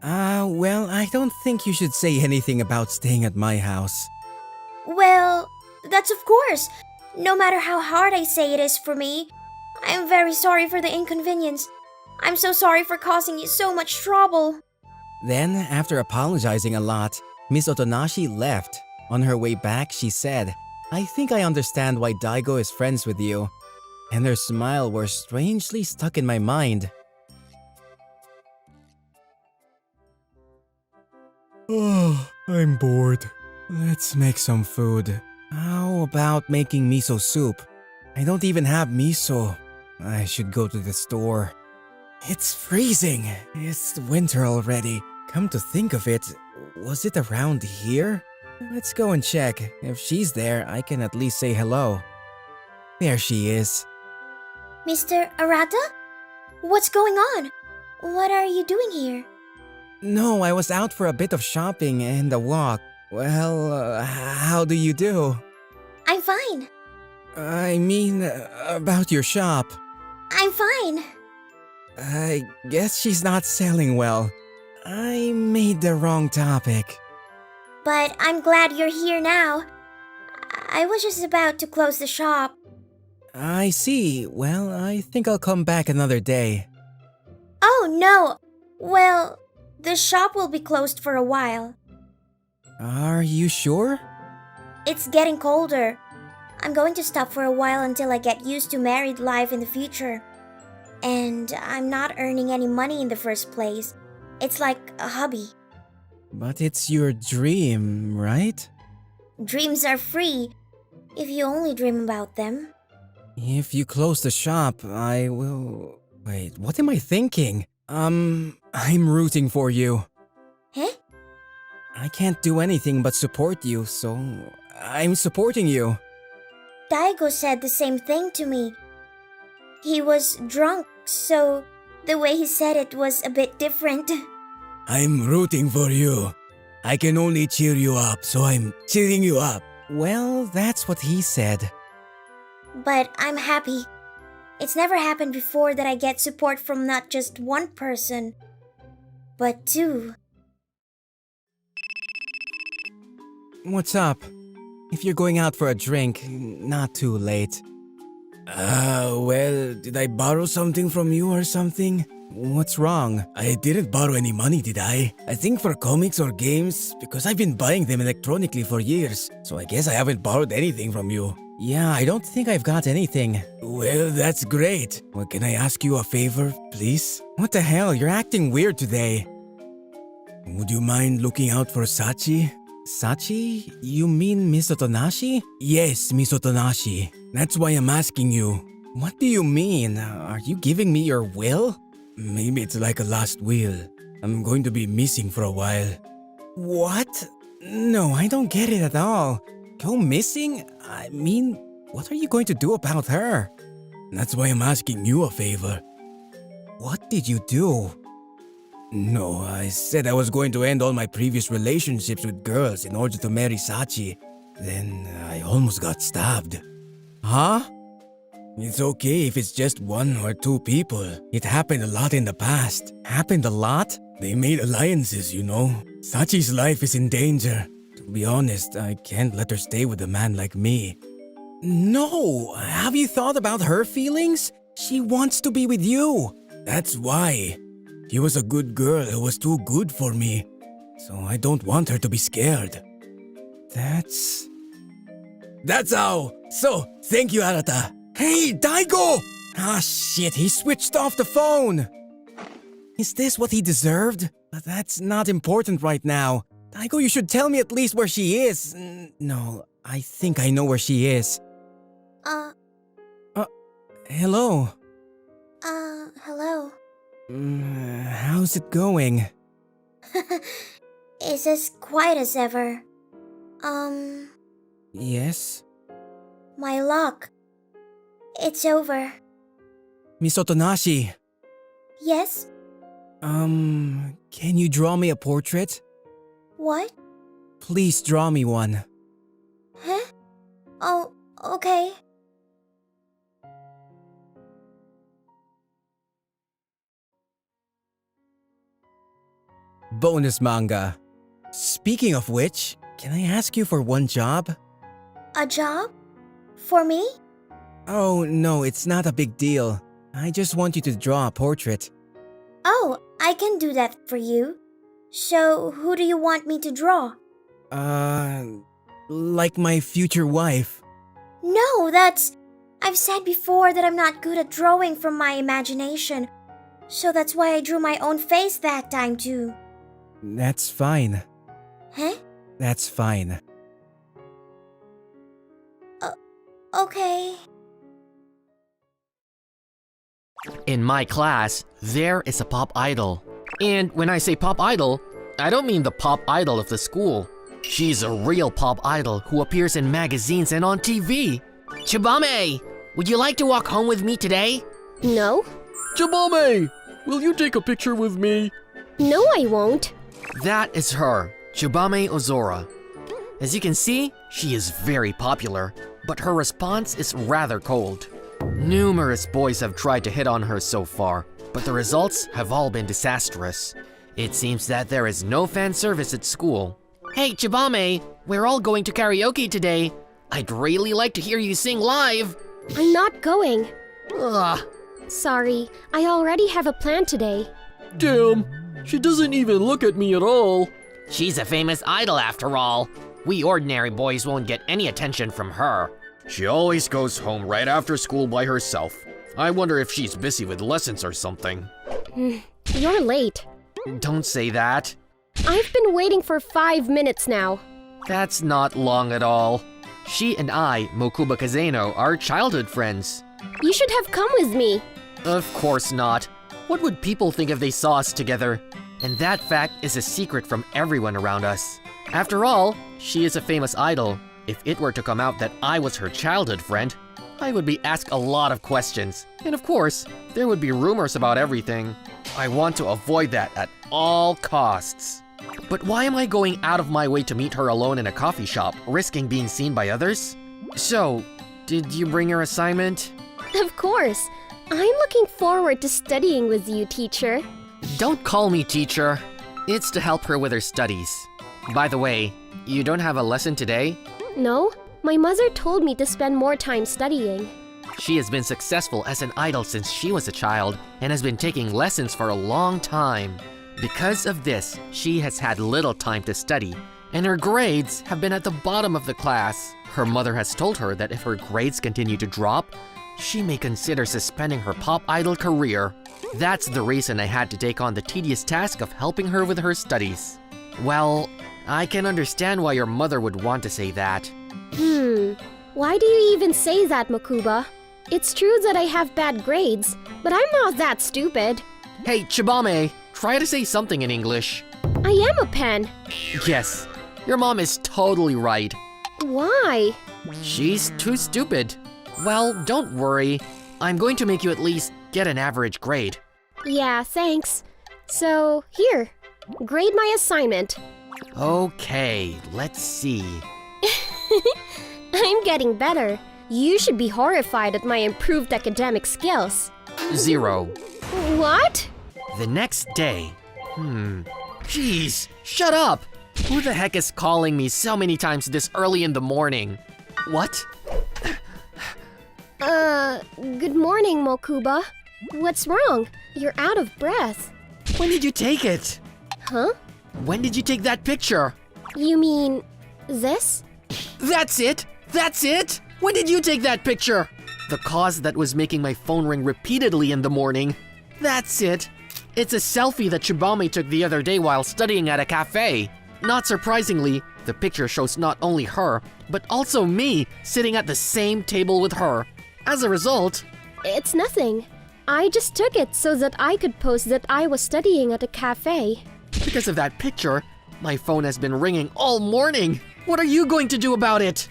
Well, I don't think you should say anything about staying at my house. Well, that's of course. No matter how hard I say it is for me, I'm very sorry for the inconvenience. I'm so sorry for causing you so much trouble. Then, after apologizing a lot, Miss Otonashi left. On her way back, she said, "I think I understand why Daigo is friends with you." And her smile was strangely stuck in my mind. Oh, I'm bored. Let's make some food. How about making miso soup? I don't even have miso. I should go to the store. It's freezing. It's winter already. Come to think of it, was it around here? Let's go and check. If she's there, I can at least say hello. There she is. Mr. Arata? What's going on? What are you doing here? No, I was out for a bit of shopping and a walk. Well, how do you do? I'm fine. I mean, about your shop. I'm fine. I guess she's not selling well. I made the wrong topic. But I'm glad you're here now. I was just about to close the shop. I see. Well, I think I'll come back another day. Oh, no. Well, the shop will be closed for a while. Are you sure? It's getting colder. I'm going to stop for a while until I get used to married life in the future. And I'm not earning any money in the first place. It's like a hobby. But it's your dream, right? Dreams are free, if you only dream about them. If you close the shop, I will... Wait, what am I thinking? I'm rooting for you. Huh? I can't do anything but support you, so I'm supporting you. Daigo said the same thing to me. He was drunk, so the way he said it was a bit different. I'm rooting for you. I can only cheer you up, so I'm cheering you up. Well, that's what he said. But I'm happy. It's never happened before that I get support from not just one person, but two. What's up? If you're going out for a drink, not too late. Well, did I borrow something from you or something? What's wrong? I didn't borrow any money, did I? I think for comics or games, because I've been buying them electronically for years, so I guess I haven't borrowed anything from you. Yeah, I don't think I've got anything. Well, that's great. Well, can I ask you a favor, please? What the hell? You're acting weird today. Would you mind looking out for Sachi? Sachi? You mean Miss Otonashi? Yes, Miss Otonashi. That's why I'm asking you. What do you mean? Are you giving me your will? Maybe it's like a last will. I'm going to be missing for a while. What? No, I don't get it at all. Go missing? I mean, what are you going to do about her? That's why I'm asking you a favor. What did you do? No, I said I was going to end all my previous relationships with girls in order to marry Sachi. Then I almost got stabbed. Huh? It's okay if it's just one or two people. It happened a lot in the past. Happened a lot? They made alliances, you know. Sachi's life is in danger. To be honest, I can't let her stay with a man like me. No! Have you thought about her feelings? She wants to be with you. That's why. She was a good girl who was too good for me. So I don't want her to be scared. That's how. So, thank you, Arata. Hey, Daigo! Ah, shit, he switched off the phone. Is this what he deserved? But that's not important right now. Taiko, you should tell me at least where she is. No, I think I know where she is. Hello. Hello. How's it going? It's as quiet as ever. Yes? My luck. It's over. Miss Otonashi, Yes? can you draw me a portrait? What? Please draw me one. Huh? Oh, okay. Bonus manga. Speaking of which, can I ask you for one job? A job? For me? Oh, no, it's not a big deal. I just want you to draw a portrait. Oh, I can do that for you. So, who do you want me to draw? Like my future wife. No, I've said before that I'm not good at drawing from my imagination. So that's why I drew my own face that time too. That's fine. Huh? That's fine. Okay. In my class, there is a pop idol. And when I say pop idol, I don't mean the pop idol of the school. She's a real pop idol who appears in magazines and on TV. Tsubame, would you like to walk home with me today? No? Tsubame, will you take a picture with me? No, I won't. That is her, Tsubame Ozora. As you can see, she is very popular, but her response is rather cold. Numerous boys have tried to hit on her so far, but the results have all been disastrous. It seems that there is no fan service at school. Hey, Tsubame, we're all going to karaoke today. I'd really like to hear you sing live. I'm not going. Ugh. Sorry, I already have a plan today. Damn, she doesn't even look at me at all. She's a famous idol after all. We ordinary boys won't get any attention from her. She always goes home right after school by herself. I wonder if she's busy with lessons or something. You're late. Don't say that. I've been waiting for 5 minutes now. That's not long at all. She and I, Mokuba Kazeno, are childhood friends. You should have come with me. Of course not. What would people think if they saw us together? And that fact is a secret from everyone around us. After all, she is a famous idol. If it were to come out that I was her childhood friend, I would be asked a lot of questions. And of course, there would be rumors about everything. I want to avoid that at all costs. But why am I going out of my way to meet her alone in a coffee shop, risking being seen by others? So, did you bring your assignment? Of course. I'm looking forward to studying with you, teacher. Don't call me teacher. It's to help her with her studies. By the way, you don't have a lesson today? No, my mother told me to spend more time studying. She has been successful as an idol since she was a child and has been taking lessons for a long time. Because of this, she has had little time to study, and her grades have been at the bottom of the class. Her mother has told her that if her grades continue to drop, she may consider suspending her pop idol career. That's the reason I had to take on the tedious task of helping her with her studies. Well, I can understand why your mother would want to say that. Why do you even say that, Mokuba? It's true that I have bad grades, but I'm not that stupid. Hey, Tsubame, try to say something in English. I am a pen. Yes, your mom is totally right. Why? She's too stupid. Well, don't worry. I'm going to make you at least get an average grade. Yeah, thanks. So, here. Grade my assignment. Okay, let's see. I'm getting better. You should be horrified at my improved academic skills. 0. What? The next day. Jeez, shut up! Who the heck is calling me so many times this early in the morning? What? Good morning, Mokuba. What's wrong? You're out of breath. When did you take it? Huh? When did you take that picture? You mean this? That's it! That's it! When did you take that picture? The cause that was making my phone ring repeatedly in the morning. That's it. It's a selfie that Tsubame took the other day while studying at a cafe. not surprisingly, the picture shows not only her, but also me sitting at the same table with her. As a result, It's nothing. I just took it so that I could post that I was studying at a cafe. because of that picture, my phone has been ringing all morning. What are you going to do about it?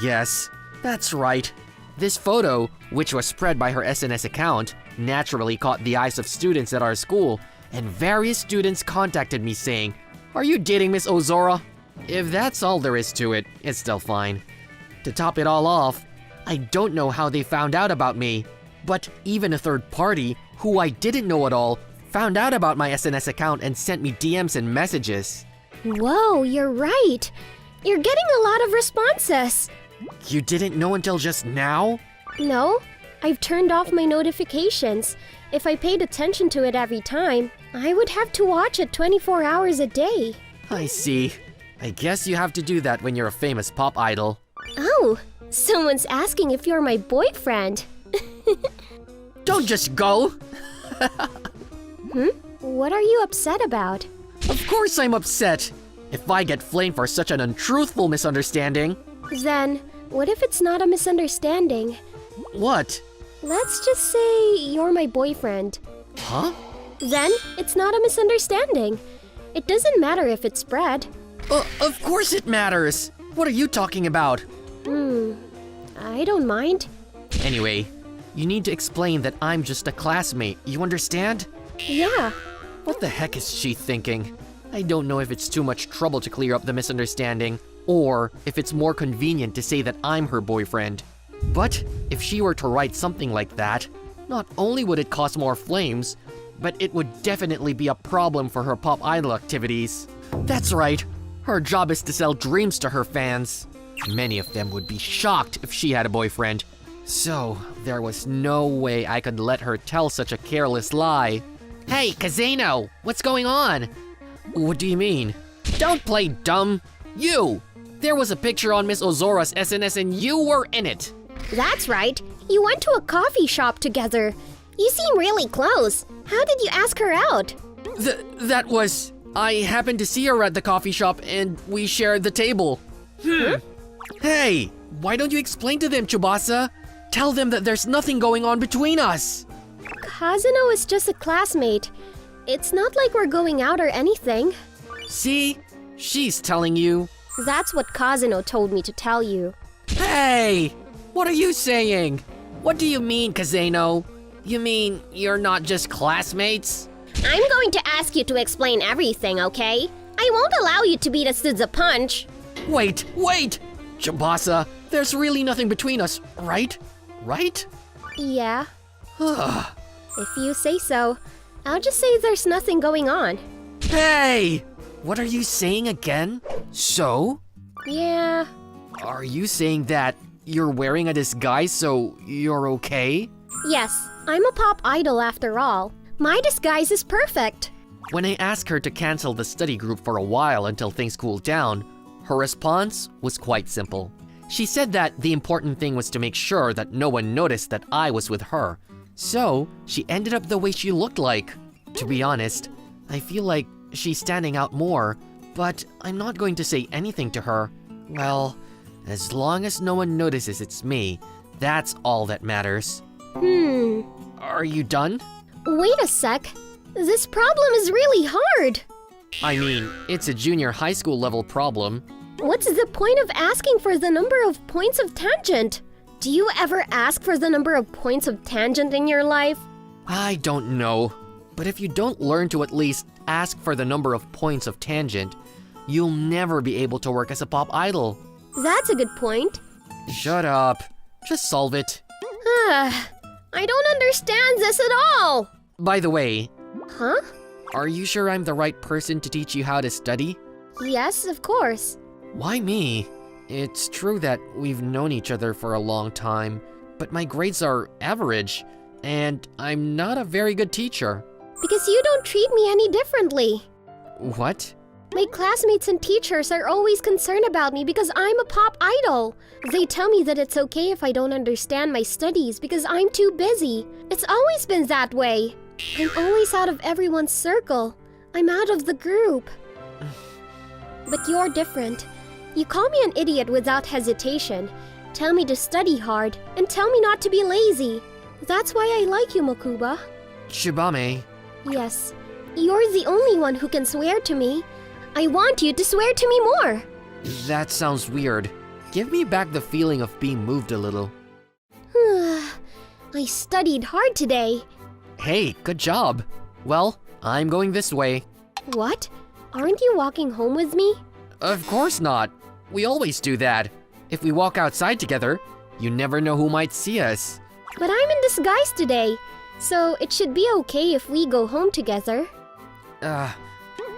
Yes, that's right. This photo, which was spread by her SNS account, naturally caught the eyes of students at our school, and various students contacted me saying, "Are you dating Miss Ozora?" If that's all there is to it, it's still fine. To top it all off, I don't know how they found out about me, but even a third party, who I didn't know at all, found out about my SNS account and sent me DMs and messages. Whoa, you're right. You're getting a lot of responses. You didn't know until just now? No, I've turned off my notifications. If I paid attention to it every time, I would have to watch it 24 hours a day. I see. I guess you have to do that when you're a famous pop idol. Oh, someone's asking if you're my boyfriend. Don't just go! What are you upset about? Of course I'm upset! If I get flamed for such an untruthful misunderstanding. Then, what if it's not a misunderstanding? What? Let's just say you're my boyfriend. Huh? Then, it's not a misunderstanding. It doesn't matter if it's spread. Of course it matters! What are you talking about? I don't mind. Anyway, you need to explain that I'm just a classmate, you understand? Yeah. What the heck is she thinking? I don't know if it's too much trouble to clear up the misunderstanding, or if it's more convenient to say that I'm her boyfriend. But if she were to write something like that, not only would it cause more flames, but it would definitely be a problem for her pop idol activities. That's right, her job is to sell dreams to her fans. Many of them would be shocked if she had a boyfriend. So, there was no way I could let her tell such a careless lie. Hey, Kazeno, what's going on? What do you mean? Don't play dumb. You! There was a picture on Miss Ozora's SNS and you were in it. That's right. You went to a coffee shop together. You seem really close. How did you ask her out? That was... I happened to see her at the coffee shop and we shared the table. Hey, why don't you explain to them, Tsubasa? Tell them that there's nothing going on between us. Kazuno is just a classmate. It's not like we're going out or anything. See? She's telling you. That's what Kazuno told me to tell you. Hey! What are you saying? What do you mean, Kazeno? You mean you're not just classmates? I'm going to ask you to explain everything, okay? I won't allow you to beat us to the punch. Wait! Tsubasa, there's really nothing between us, right? Right? Yeah. If you say so. I'll just say there's nothing going on. Hey! What are you saying again? So? Yeah. Are you saying that you're wearing a disguise so you're okay? Yes, I'm a pop idol after all. My disguise is perfect. When I asked her to cancel the study group for a while until things cooled down, her response was quite simple. She said that the important thing was to make sure that no one noticed that I was with her. So, she ended up the way she looked like. To be honest, I feel like she's standing out more, but I'm not going to say anything to her. Well, as long as no one notices it's me, that's all that matters. Are you done? Wait a sec. This problem is really hard. I mean, it's a junior high school level problem. What's the point of asking for the number of points of tangent? Do you ever ask for the number of points of tangent in your life? I don't know. But if you don't learn to at least ask for the number of points of tangent, you'll never be able to work as a pop idol. That's a good point. Shut up. Just solve it. I don't understand this at all. By the way, Huh? are you sure I'm the right person to teach you how to study? Yes, of course. Why me? It's true that we've known each other for a long time, but my grades are average, and I'm not a very good teacher. Because you don't treat me any differently. What? My classmates and teachers are always concerned about me because I'm a pop idol. They tell me that it's okay if I don't understand my studies because I'm too busy. It's always been that way. I'm always out of everyone's circle. I'm out of the group. But you're different. You call me an idiot without hesitation, tell me to study hard, and tell me not to be lazy. That's why I like you, Mokuba. Tsubame, Yes, you're the only one who can swear to me. I want you to swear to me more. that sounds weird. Give me back the feeling of being moved a little. I studied hard today. Hey, good job. Well, I'm going this way. What? Aren't you walking home with me? Of course not. We always do that. If we walk outside together, you never know who might see us. But I'm in disguise today, so it should be okay if we go home together.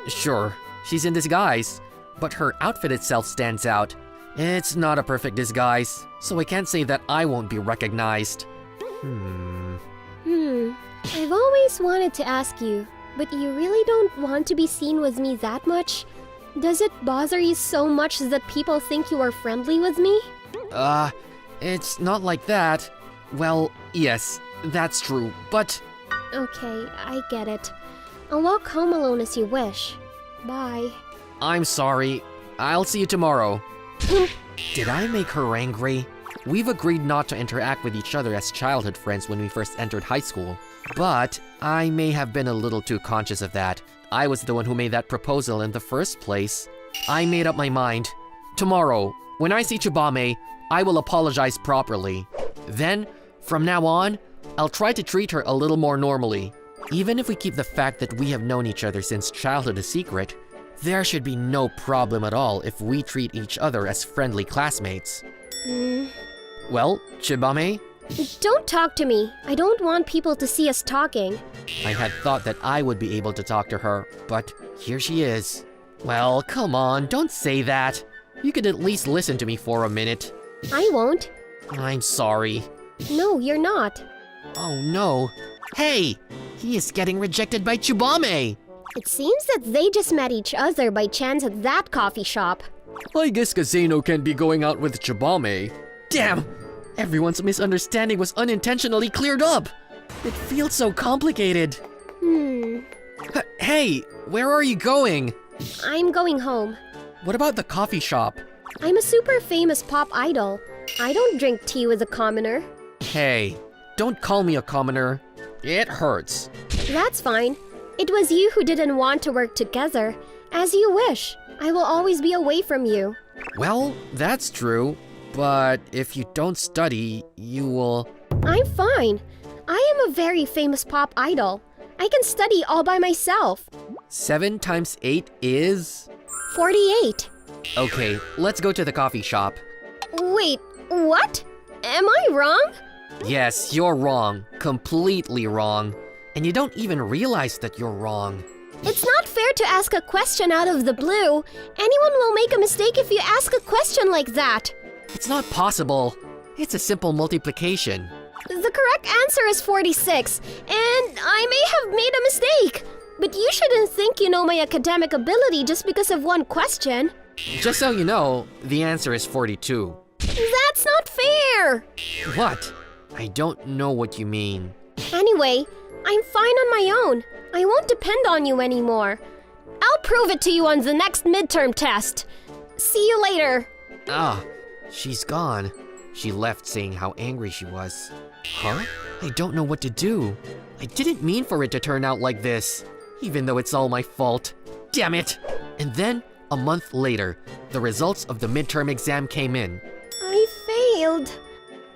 Sure, she's in disguise, but her outfit itself stands out. It's not a perfect disguise, so I can't say that I won't be recognized. I've always wanted to ask you, but you really don't want to be seen with me that much? Does it bother you so much that people think you are friendly with me? It's not like that. Well, yes, that's true, but... Okay, I get it. I'll walk home alone as you wish. Bye. I'm sorry. I'll see you tomorrow. Did I make her angry? We've agreed not to interact with each other as childhood friends when we first entered high school. But I may have been a little too conscious of that. I was the one who made that proposal in the first place. I made up my mind. Tomorrow, when I see Tsubame, I will apologize properly. Then, from now on, I'll try to treat her a little more normally. Even if we keep the fact that we have known each other since childhood a secret, there should be no problem at all if we treat each other as friendly classmates. Well, Tsubame? Don't talk to me. I don't want people to see us talking. I had thought that I would be able to talk to her, but here she is. Well, come on, don't say that. You could at least listen to me for a minute. I won't. I'm sorry. No, you're not. Oh no. Hey! He is getting rejected by Tsubame! It seems that they just met each other by chance at that coffee shop. I guess Kazeno can't be going out with Tsubame. Damn! Everyone's misunderstanding was unintentionally cleared up! It feels so complicated. Hey! Where are you going? I'm going home. What about the coffee shop? I'm a super famous pop idol. I don't drink tea with a commoner. Hey, don't call me a commoner. It hurts. That's fine. It was you who didn't want to work together. As you wish. I will always be away from you. Well, that's true. But if you don't study, you will... I'm fine. I am a very famous pop idol. I can study all by myself. 7 times 8 is... 48. Okay, let's go to the coffee shop. Wait, what? Am I wrong? Yes, you're wrong. Completely wrong. And you don't even realize that you're wrong. It's not fair to ask a question out of the blue. Anyone will make a mistake if you ask a question like that. It's not possible. It's a simple multiplication. The correct answer is 46, and I may have made a mistake. But you shouldn't think you know my academic ability just because of one question. Just so you know, the answer is 42. That's not fair! What? I don't know what you mean. Anyway, I'm fine on my own. I won't depend on you anymore. I'll prove it to you on the next midterm test. See you later. Ah, she's gone. She left saying how angry she was. Huh? I don't know what to do. I didn't mean for it to turn out like this, even though it's all my fault. Damn it! And then, a month later, the results of the midterm exam came in. I failed.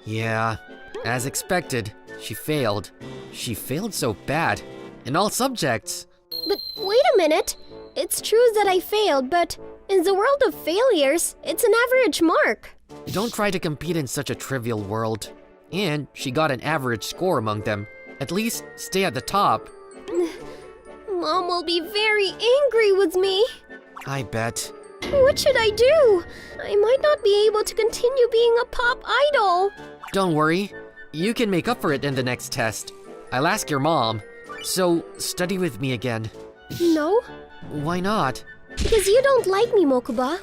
Yeah, as expected, she failed. She failed so bad, in all subjects. But wait a minute. It's true that I failed, but in the world of failures, it's an average mark. Don't try to compete in such a trivial world. And she got an average score among them. At least, stay at the top. Mom will be very angry with me. I bet. What should I do? I might not be able to continue being a pop idol. Don't worry. You can make up for it in the next test. I'll ask your mom. So, study with me again. No? Why not? Because you don't like me, Mokuba.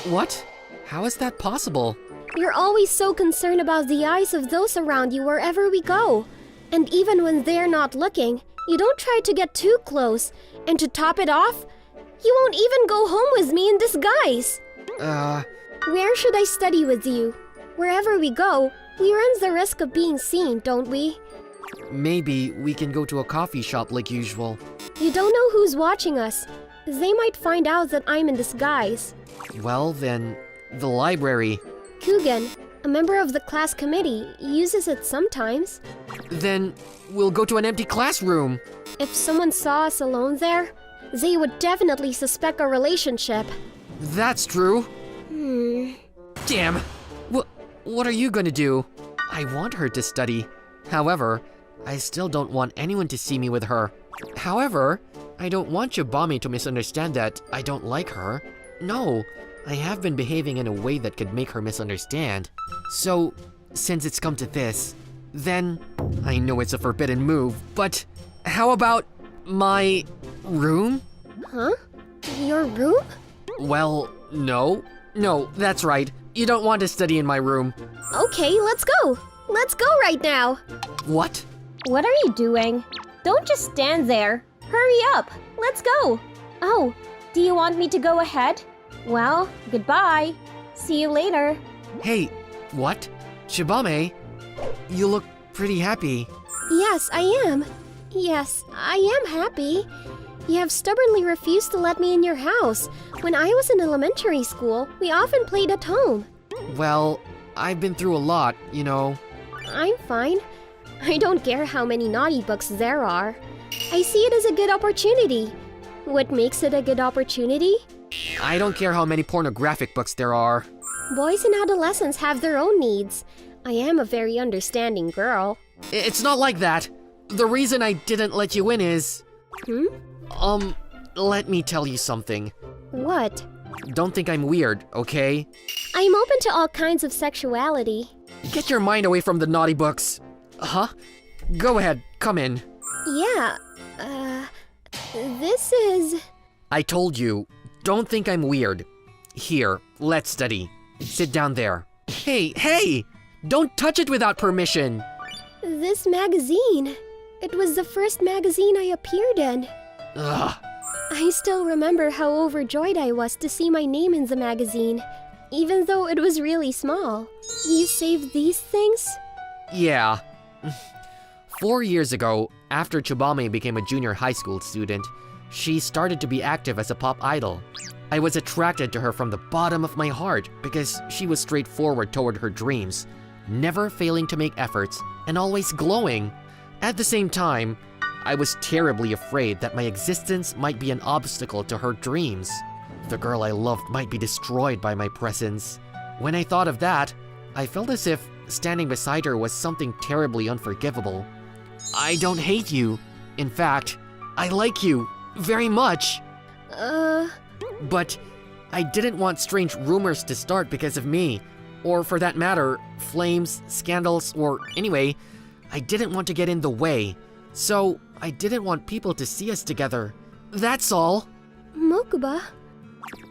What? How is that possible? You're always so concerned about the eyes of those around you wherever we go. And even when they're not looking, you don't try to get too close. And to top it off, you won't even go home with me in disguise. disguise. Where should I study with you? Wherever we go, we run the risk of being seen, don't we? Maybe we can go to a coffee shop like usual. You don't know who's watching us. They might find out that I'm in disguise. Well, then, the library. Kugan, a member of the class committee, uses it sometimes. Then we'll go to an empty classroom. If someone saw us alone there, they would definitely suspect our relationship. That's true. Damn. What are you gonna do? I want her to study. However, I still don't want anyone to see me with her. However, I don't want Tsubame to misunderstand that I don't like her. No, I have been behaving in a way that could make her misunderstand. So, since it's come to this, then I know it's a forbidden move, but how about my room? Huh? Your room? Well, no, that's right. You don't want to study in my room. Okay, let's go. Let's go right now. What? What are you doing? Don't just stand there. Hurry up. Let's go. Oh, do you want me to go ahead? Well, goodbye. See you later. Hey, what? Tsubame, you look pretty happy. Yes, I am. Yes, I am happy. You have stubbornly refused to let me in your house. When I was in elementary school, we often played at home. Well, I've been through a lot, you know. I'm fine. I don't care how many naughty books there are. I see it as a good opportunity. What makes it a good opportunity? I don't care how many pornographic books there are. Boys and adolescents have their own needs. I am a very understanding girl. It's not like that. The reason I didn't let you in is... let me tell you something. What? Don't think I'm weird, okay? I'm open to all kinds of sexuality. Get your mind away from the naughty books. Huh? Go ahead, come in. Yeah, this is... I told you, don't think I'm weird. Here, let's study. Sit down there. Hey! Don't touch it without permission! This magazine. It was the first magazine I appeared in. Ugh. I still remember how overjoyed I was to see my name in the magazine, even though it was really small. You saved these things? Yeah. 4 years ago, after Tsubame became a junior high school student, she started to be active as a pop idol. I was attracted to her from the bottom of my heart because she was straightforward toward her dreams, never failing to make efforts, and always glowing. At the same time, I was terribly afraid that my existence might be an obstacle to her dreams. The girl I loved might be destroyed by my presence. When I thought of that, I felt as if standing beside her was something terribly unforgivable. I don't hate you. In fact, I like you very much. But I didn't want strange rumors to start because of me, or for that matter, flames, scandals, or anyway, I didn't want to get in the way. So, I didn't want people to see us together. That's all. Mokuba?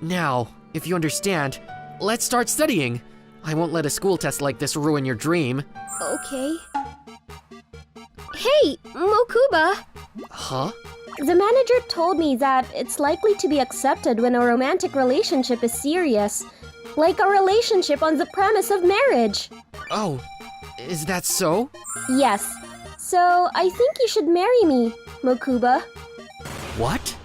Now, if you understand, let's start studying. I won't let a school test like this ruin your dream. Okay. Hey, Mokuba! Huh? The manager told me that it's likely to be accepted when a romantic relationship is serious, like a relationship on the premise of marriage. Oh, is that so? Yes. So, I think you should marry me, Mokuba. What?